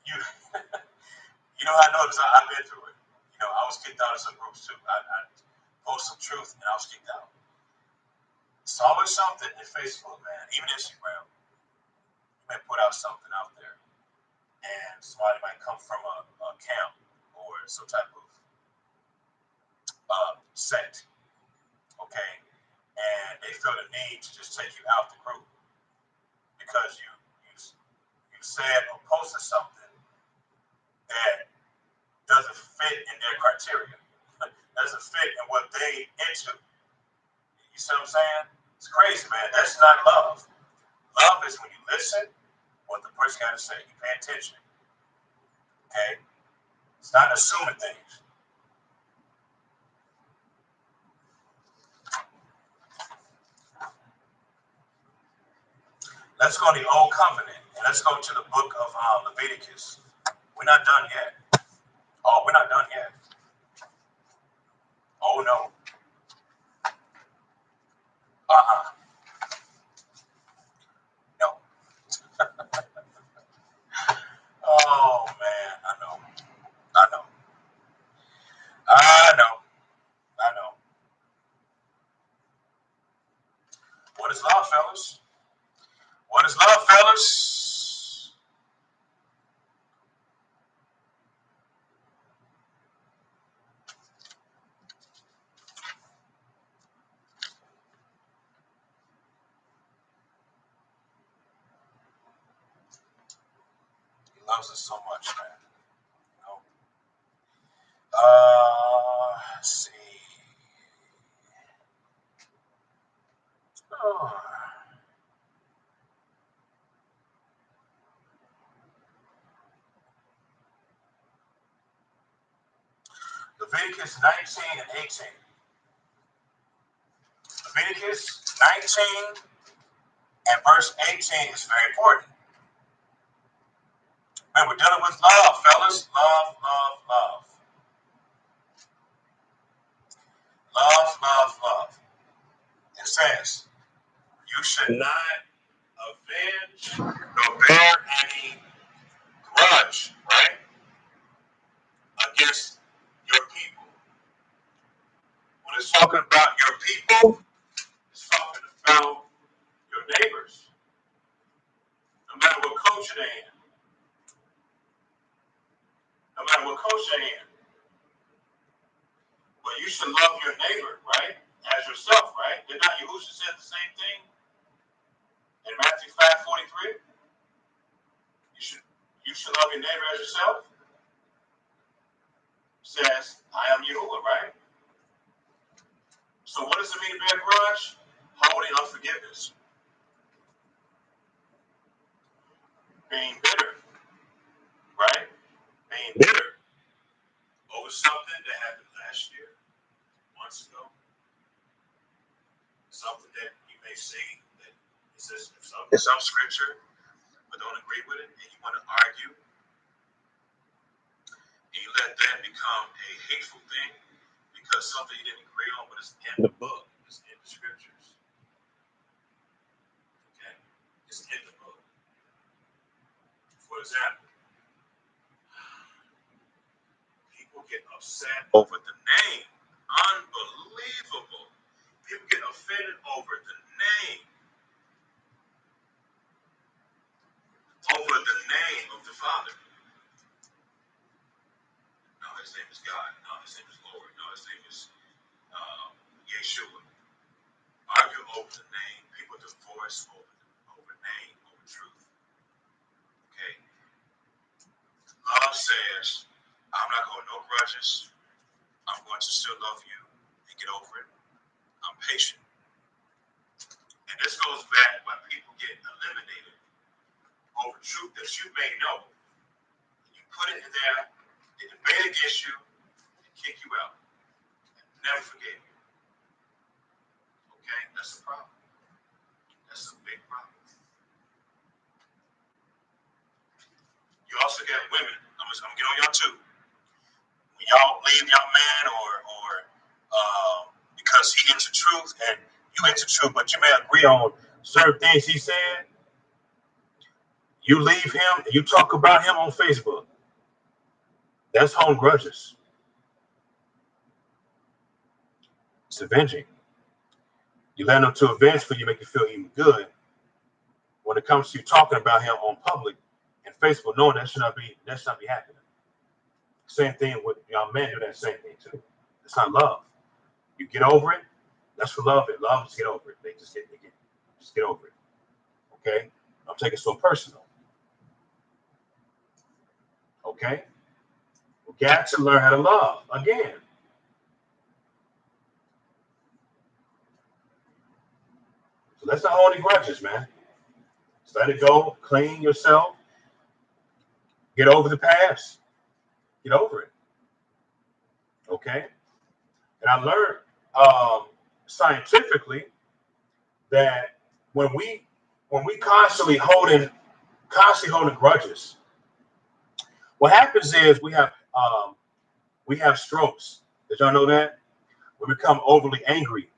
Speaker 1: You you know, I know because I've been through it. You know, I was kicked out of some groups too. I post some truth and I was kicked out. It's always something in Facebook, man. Even Instagram, you may put out something out there, and somebody might come from a camp or some type of sect, okay, and they feel the need to just take you out the group because you said or posted something that doesn't fit in their criteria, doesn't fit in what they into. You see what I'm saying? It's crazy, man. That's not love. Love is when you listen what the person got to say. You pay attention. Okay? It's not assuming things. Let's go to the Old Covenant, and let's go to the book of Leviticus. We're not done yet. Oh, we're not done yet. Oh, no. No. Oh, man. I know. I know. I know. I know. What is love, fellas? What is love, fellas? He loves us so much, man. You know? Let's see. Oh. Leviticus 19 and 18. Leviticus 19 and verse 18 is very important. Man, we're dealing with love, fellas. Love, love, love. Love, love, love. It says, you should not avenge nor bear any grudge, right, against your people. When it's talking about your people, it's talking about your neighbors, no matter what culture they're in, no matter what culture they're in. But you should love your neighbor, right, as yourself, right? Did not Yahushua said the same thing in Matthew 5:43? You should love your neighbor as yourself. Says, I am Yahuwah, right? So what does it mean to bear a grudge? Holding unforgiveness. Being bitter, right? Being bitter over something that happened last year, months ago. Something that you may see that it says in some scripture, but don't agree with it, and you want to argue, and you let that become a hateful thing because something you didn't agree on, but it's in the book, it's in the scriptures. Okay? It's in the book. For example, people get upset over the name. Unbelievable. People get offended over the name. Father. No, his name is God. No, his name is Lord. No, his name is Yeshua. Argue over the name. People divorce over name, over truth. Okay? Love says, I'm not going to no grudges. I'm going to still love you and get over it. I'm patient. And this goes back when people get eliminated over truth that you may know. You put it in there, they debate against you, and kick you out. Never forget you. Okay? That's the problem. That's a big problem. You also got women. I'm gonna get on y'all too. When y'all leave your man or because he into truth and you into truth, but you may agree on certain things he said, you leave him and you talk about him on Facebook. That's home grudges. It's avenging. You let him to avenge for you, make you feel even good. When it comes to you talking about him on public and Facebook, knowing that should not be happening. Same thing with young men do that same thing too. It's not love. You get over it. That's what love is. Love is get over it. They just get over it. Okay? Don't take it so personal. Okay? We got to learn how to love again. So let's not hold any grudges, man. Just let it go. Clean yourself. Get over the past. Get over it. Okay? And I learned scientifically that when we constantly holding grudges, what happens is we have strokes. Did y'all know that? We become overly angry.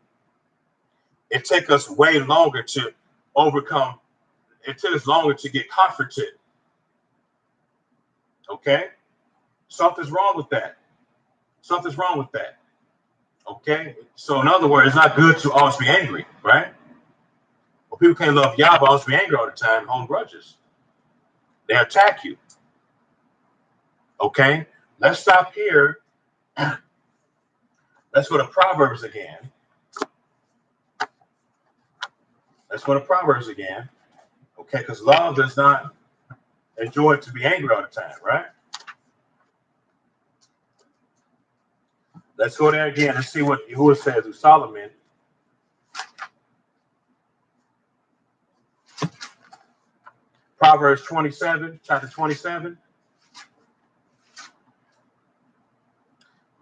Speaker 1: It takes us way longer to overcome. It takes us longer to get comforted. Okay? Something's wrong with that. Something's wrong with that. Okay? So in other words, it's not good to always be angry, right? Well, people can't love y'all, but always be angry all the time, hold grudges. They attack you. Okay? Let's stop here. Let's go to Proverbs again. Okay, because love does not enjoy to be angry all the time, right? Let's go there again and see what Yahuwah says to Solomon. Proverbs 27, chapter 27,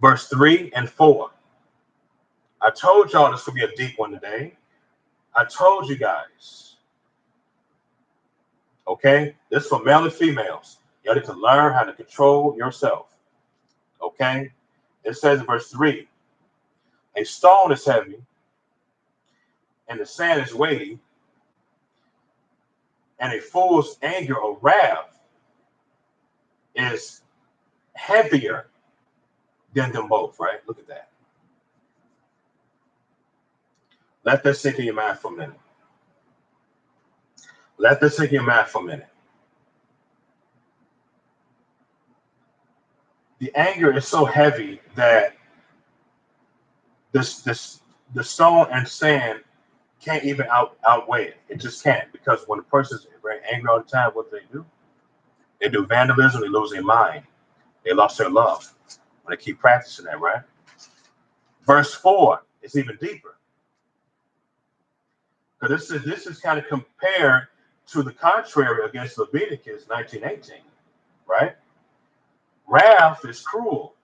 Speaker 1: verse 3 and 4. I told y'all this would be a deep one today. I told you guys. Okay? This is for male and females. You need to learn how to control yourself. Okay? It says in verse 3, a stone is heavy, and the sand is weighty, and a fool's anger or wrath is heavier than them both, right? Look at that. Let that sink in your mind for a minute. Let that sink in your mind for a minute. The anger is so heavy that the stone and sand can't even outweigh it. It just can't, because when a person's very angry all the time, what do? They do vandalism. They lose their mind. They lost their love when they keep practicing that, right? Verse 4 is even deeper, because this is kind of compared to the contrary against Leviticus 19:18, right? Wrath is cruel,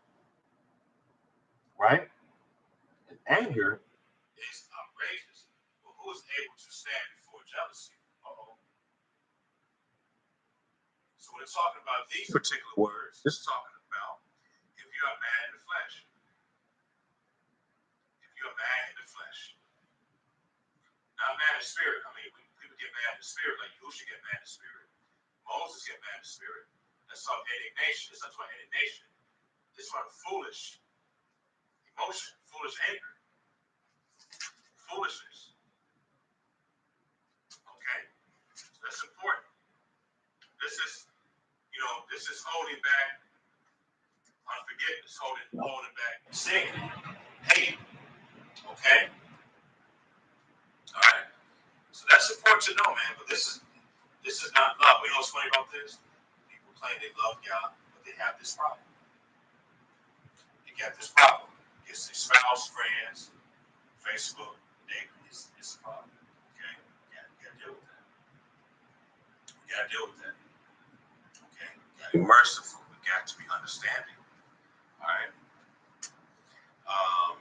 Speaker 1: right? And anger is outrageous. But who is able to stand before jealousy? So when it's talking about these particular words, this is talking about if you're a man in the flesh. If you're a man in the flesh. Not a man in spirit. I mean, people get mad in the spirit, like Yahushua get mad in the spirit. Moses get mad in the spirit. That's called indignation. It's not about indignation. It's about foolish emotion, foolish anger, foolishness. Okay? So that's important. This is, funny about this? People claim they love God, but they have this problem. They got this problem. It's their spouse, friends, Facebook, it's a problem. Okay? You gotta deal with that. You gotta deal with that. Okay? You gotta be merciful. We got to be understanding. All right? Um,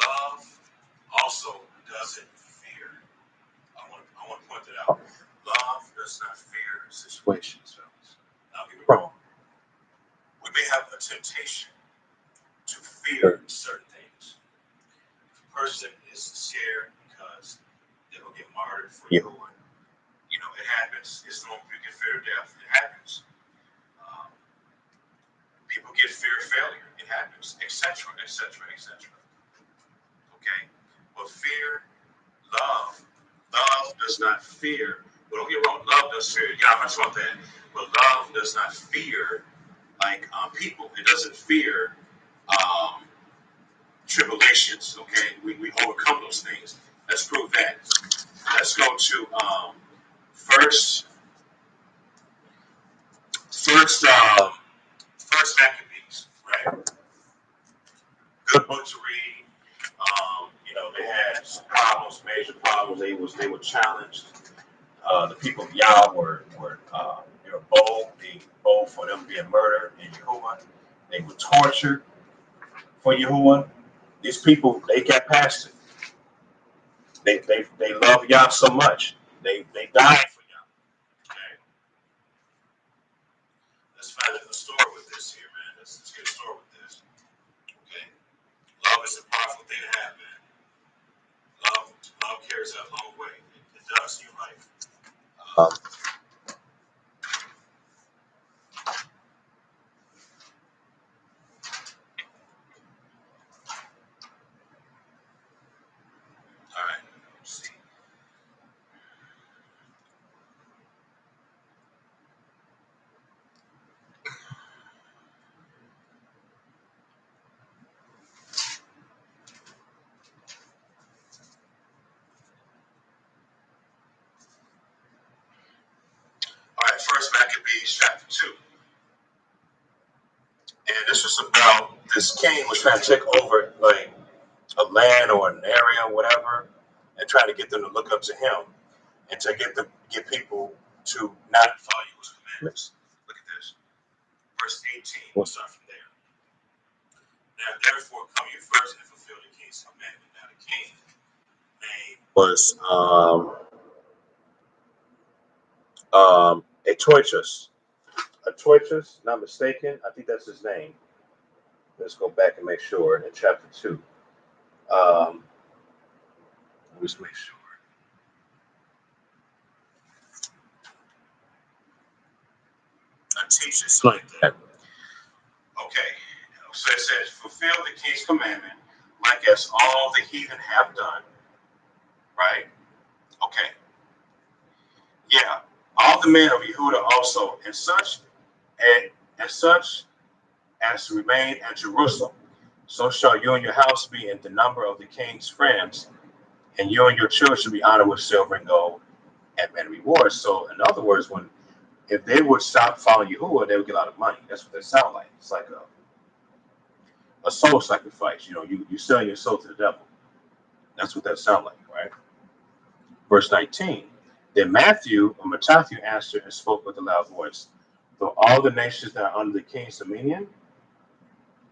Speaker 1: Love also doesn't fear. I want to point that out. Love does not fear situations, fellas. Now, get me wrong. We may have a temptation to fear certain things. If a person is scared because they will get martyred for you, it happens. It's normal. You get fear of death. It happens. Um, People get fear of failure. It happens, etc., etc., etc. Okay, but love does not fear. Well, don't get wrong. Love does fear. Yeah, I'm not talking about that. But love does not fear like people. It doesn't fear um, tribulations. Okay, we overcome those things. Let's prove that. Let's go to first first first Maccabees. Right, good book to read. They had some problems, major problems. They were challenged. The people of Yah were bold for them being murdered in Yahuwah. They were tortured for Yahuwah. These people, they got past it. They love Yah so much. They died for Yah. Okay, let's find a story with this here, man. Let's get a story with this. Okay, love is a powerful thing to have, man. Love carries that long way. It does in your life. Um, all right, let's see. All right, First Maccabees chapter 2. And this was about this king was trying to take over like a land or an area or whatever, and trying to get them to look up to him and to get people to not follow his commandments. Look at this, verse 18. We'll start from there. Now, therefore, come you first and fulfill the king's commandment. Now, the king name was Etoichus. Etoichus, not mistaken. I think that's his name. Let's go back and make sure in chapter 2. Let's make sure. Teaches like that. Okay, so it says, fulfill the king's commandment, like as all the heathen have done. Right? Okay. Yeah. All the men of Yehuda also, and such as remain at Jerusalem. So shall you and your house be in the number of the king's friends, and you and your children shall be honored with silver and gold and many rewards. So, in other words, if they would stop following Yahuwah, they would get a lot of money. That's what they sound like. It's like a soul sacrifice. You sell your soul to the devil. That's what that sounds like, right? Verse 19. Then Matthew answered and spoke with a loud voice. Though all the nations that are under the king's dominion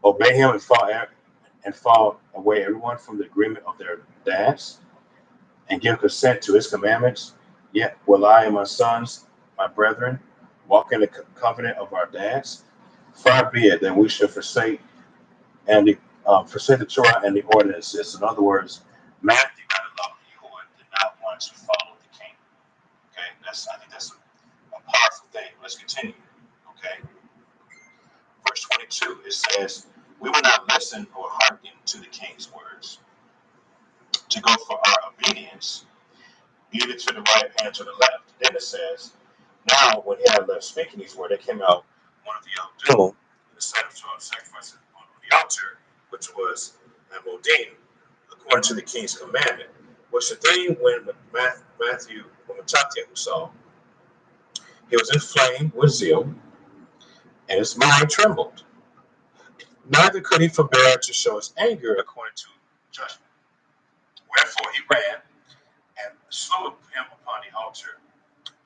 Speaker 1: obey him and fall away everyone from the agreement of their dads and give consent to his commandments, yet will I and my sons, my brethren, walk in the covenant of our dads. Far be it that we should forsake the Torah and the ordinances. In other words, Matthew got a love of Yahuwah, did not want to follow the king. Okay, I think that's a powerful thing. Let's continue. Okay, verse 22. It says, "We will not listen or hearken to the king's words." to go for our obedience, either to the right hand or to the left. Then it says, now when he had left speaking these words, there came out one of the Abdul in the sight of 12 sacrifices on the altar, which was a Modin, according to the king's commandment. Which the thing when Matthew, when Mattathiah saw, he was inflamed with zeal, and his mind trembled. Neither could he forbear to show his anger according to judgment. Wherefore he ran and slew him upon the altar.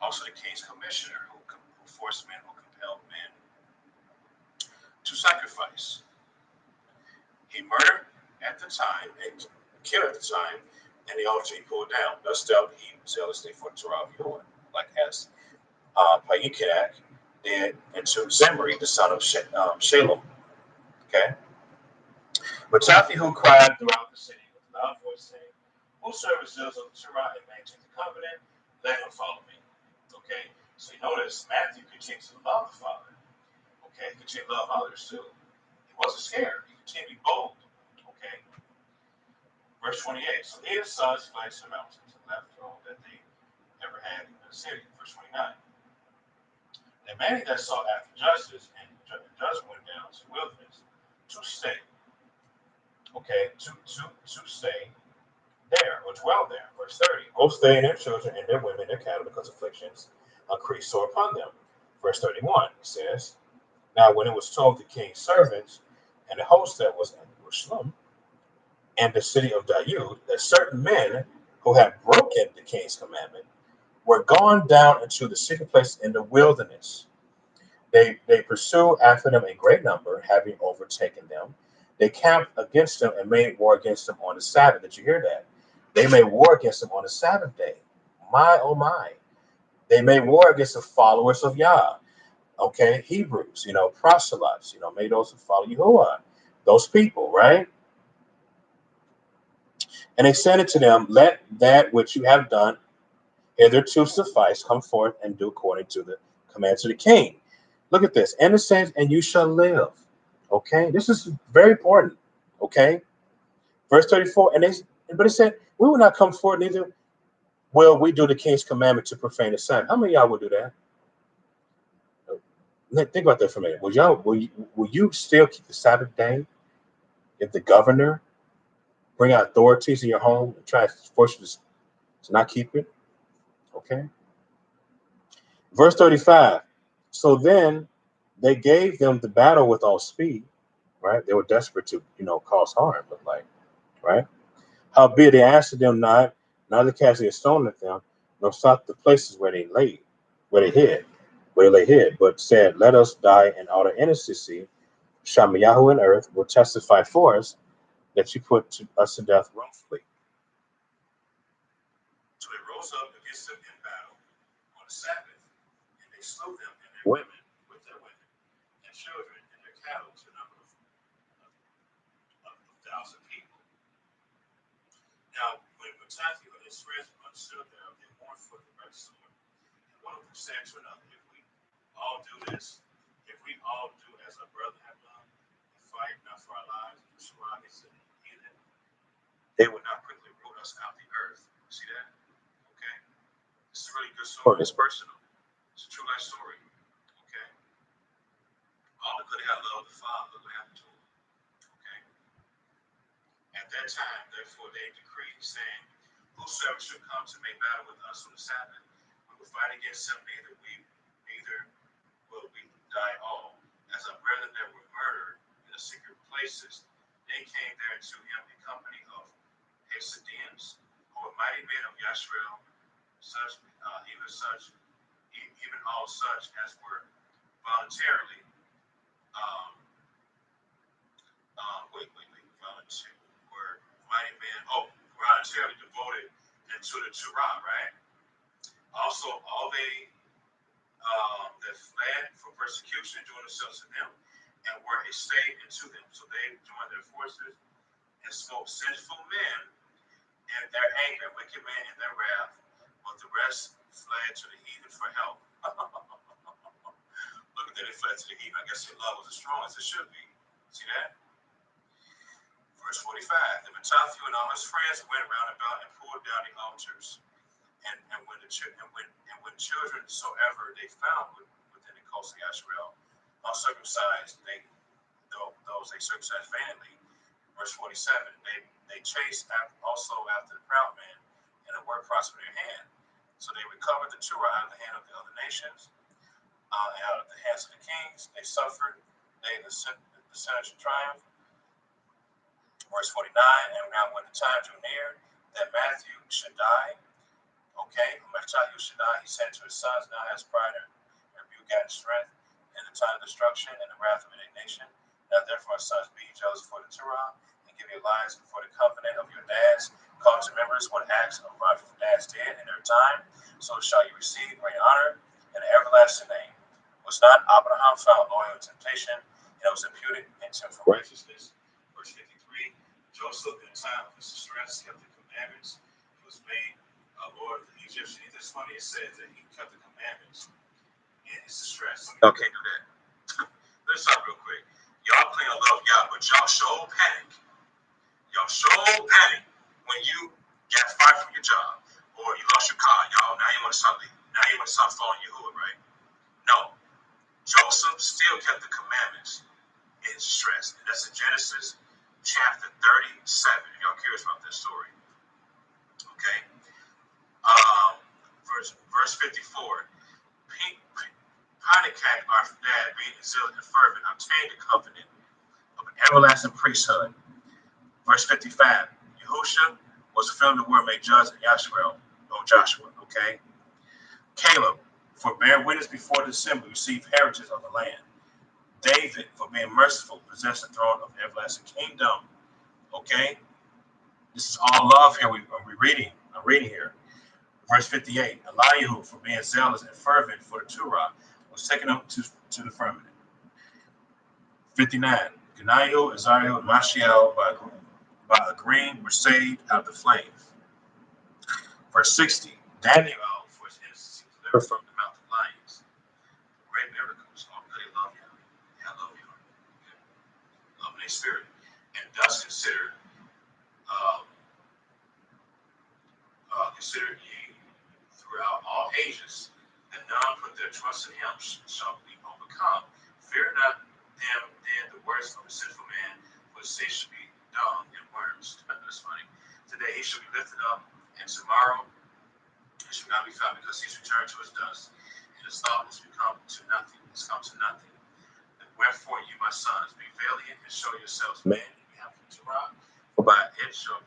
Speaker 1: Also the king's commissioner, who forced men or compelled men to sacrifice. He murdered at the time and killed at the time, and the altar he pulled down. Thus dealt he zealously for Torah of Yahuwah, like as Payikiak did unto Zimri, the son of Shalom. Okay? But who cried throughout the city with a loud voice, saying, whosoever zeals of Torah and maintains the covenant, let him follow me. Okay? So you notice Matthew continues to love the Father. Okay? He continued to love others too. He wasn't scared. He continued to be bold. Okay? Verse 28. So he and his sons fled to the mountains and left all that they ever had in the city. Verse 29. And many that sought after justice and judgment went down to the wilderness to stay. Okay, to stay there or dwell there. Verse 30. Both they and their children and their women, their cattle, because afflictions increased sore upon them. Verse 31 says, now when it was told the king's servants and the host that was at Jerusalem and the city of Dayud that certain men who had broken the king's commandment were gone down into the secret place in the wilderness. They pursue after them a great number, having overtaken them. They camped against them and made war against them on the Sabbath. Did you hear that? They made war against them on the Sabbath day. My, oh my. They made war against the followers of Yah. Okay, Hebrews, proselytes, made those who follow Yahuwah. Those people, right? And they said unto them, let that which you have done hitherto suffice, come forth and do according to the commands of the king. Look at this. And it says, and you shall live. Okay, this is very important. Okay, verse 34. But it said, we will not come forward, neither will we do the king's commandment to profane the Sabbath. How many of y'all will do that? Think about that for a minute. Will you still keep the Sabbath day if the governor bring out authorities in your home and try to force you to not keep it? Okay. Verse 35. So then they gave them the battle with all speed, right? They were desperate to, cause harm, but right? Howbeit they answered them not, neither cast they a stone at them, nor sought the places where they lay hid, but said, let us die in utter innocency. Shamayahu and earth will testify for us that you put us to death wrongfully. So they rose up against them in battle on the Sabbath, and they slew them and their women with their women, and children and their cattle to the number of 1,000 people. Now, when Mattathiah and his friends understood thereof, they mourned for the red sword. And one of them said to another, if we all do this, if we all do as our brother have done, and fight not for our lives, and Shirah is in heathen, they will not quickly root us out the earth. See that? Okay? This is a really good story. It's personal. It's a true life story. Okay? All because they had love the Father, what happened to him. Okay? At that time, therefore, they decreed, saying, whosoever should come to make battle with us on the Sabbath, we will fight against him, neither will we die all. As our brethren that were murdered in the secret places, they came there to him in company of Hasidians, who were mighty men of Yashrael, even all such as were voluntarily, were mighty men, voluntarily devoted into the Torah, right? Also, all they that fled for persecution joined themselves to them and were a stay into them. So they joined their forces and smote sinful men and their anger, wicked men in their wrath, but the rest fled to the heathen for help. Look at that, they fled to the heathen. I guess their love was as strong as it should be. See that? Verse 45. And Mattathiu and all his friends went round about and pulled down the altars. And when children soever they found within the coast of Israel, uncircumcised, those they circumcised valiantly. Verse 47, they chased also after the proud man, and the word prospered in their hand. So they recovered the Torah out of the hand of the other nations, out of the hands of the kings. They suffered, they the sinners triumphed. Verse 49, and now when the time drew near that Matthew should die, Mattathiu should die, he said to his sons, now has pride and rebuke and strength in the time of destruction and the wrath of indignation. Now therefore, sons, be jealous for the Torah, and give your lives before the covenant of your dads. Call to remembrance what acts of your dads did in their time, so shall you receive great honor and an everlasting name. Was not Abraham found loyal in temptation, and it was imputed into him for righteousness? Verse 53, Joseph in the time of his distress kept the commandments. He was made Lord of the Egyptians. It's funny, it says that he kept the commandments in his distress. Y'all can't do that. Let's stop real quick. Y'all claim to love God, but y'all show panic. Y'all show panic when you got fired from your job or you lost your car. Y'all, now you want to stop leaving. Now you want to stop following Yahuwah, right? No. Joseph still kept the commandments in his distress. And that's in Genesis chapter 37. If y'all curious about this story. Okay. Verse 54. Panikkah, our dad, being zealous and fervent, obtained the covenant of an everlasting priesthood. Verse 55. Yahusha was fulfilling the word made judge in Joshua. Okay. Caleb, for bearing witness before the assembly, received heritage of the land. David, for being merciful, possessed the throne of the everlasting kingdom. Okay. This is all love here. I'm reading here. Verse 58, Elihu, for being zealous and fervent for the Torah, was taken up to the firmament. 59, Ganayu, Azariel, and Mashiel, by agreeing, were saved out of the flames. Verse 60, Daniel, for his innocence, was delivered from the mouth of lions. Great miracles. Oh, they love you. Yeah, I love you. Yeah. Love in their spirit. And thus considered ye throughout all ages, that none put their trust in him shall be overcome. Fear not them then the words of a sinful man, for his sin shall be dung and worms. That's funny. Today he shall be lifted up, and tomorrow he shall not be found, because he's returned to his dust, and his thought has become to nothing. It's come to nothing. Wherefore you, my sons, be valiant and show yourselves men in behalf of Torah, for by it shall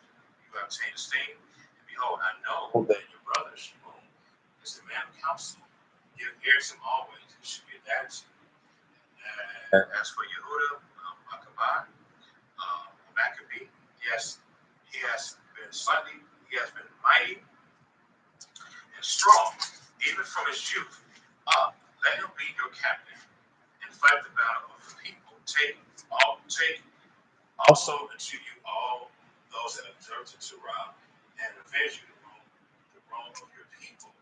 Speaker 1: you obtain esteem. Behold, I know that your brother Shimon is the man of counsel. Give ear to him always. He should be adapted. As for Yehuda, Maccabee, yes, he has been mighty and strong, even from his youth. Let him be your captain and fight the battle of the people. Take also unto you all those that observe the Torah, and avenge you the wrong of your people.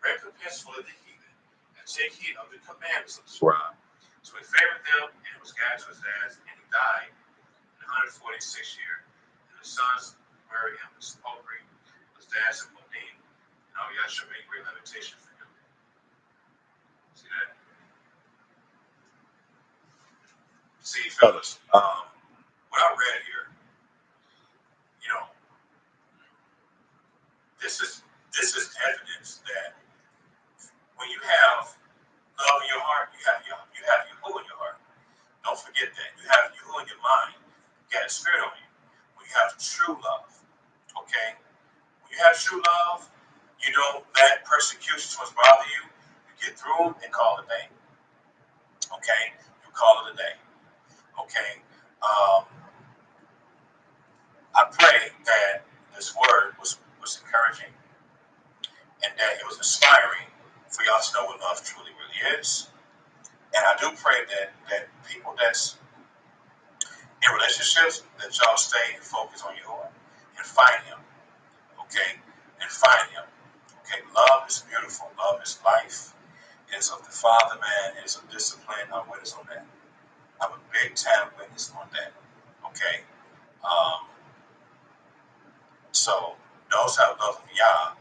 Speaker 1: Recompense for the heathen, and take heed of the commandments of the Torah. So he favored them, and it was gathered to his ass, and he died in the 146th year. And his sons married him to Spolri, his dad's and Modim, and all Yahshua made great lamentation for him. See that? See, fellas, what I read here, this is evidence that when you have love in your heart, you have Yahuwah in your heart. Don't forget that. You have Yahuwah in your mind. You got a spirit on you. When you have true love, okay? When you have true love, you don't let persecutions bother you. You get through them and call it a day. Okay? You call it a day. Okay? I pray that this word was encouraging and that it was inspiring for y'all to know what love truly really is. And I do pray that people that's in relationships, that y'all stay and focus on Yahuwah and find him. Okay? And find him. Okay? Love is beautiful. Love is life. It is of the Father, man. It is of discipline. I'm witness on that. I'm a big time witness on that. Okay? Um, so those have love of Yah,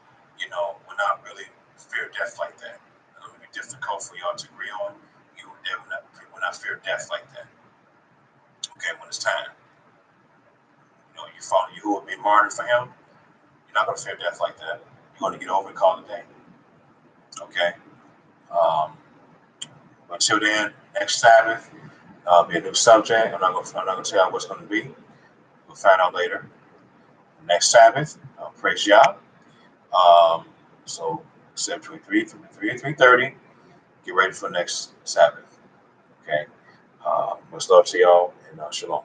Speaker 1: will not really fear death like that. It would be difficult for y'all to agree on. They will not fear death like that. Okay, when it's time. You follow you will be martyred for him. You're not going to fear death like that. You're going to get over and call it a day. Okay. Um, until then, next Sabbath, be a new subject. I'm not going to tell you what's going to be. We'll find out later. Next Sabbath, praise Yah. So, except between 3 and 3:30, get ready for next Sabbath. Okay. Much love to y'all, and shalom.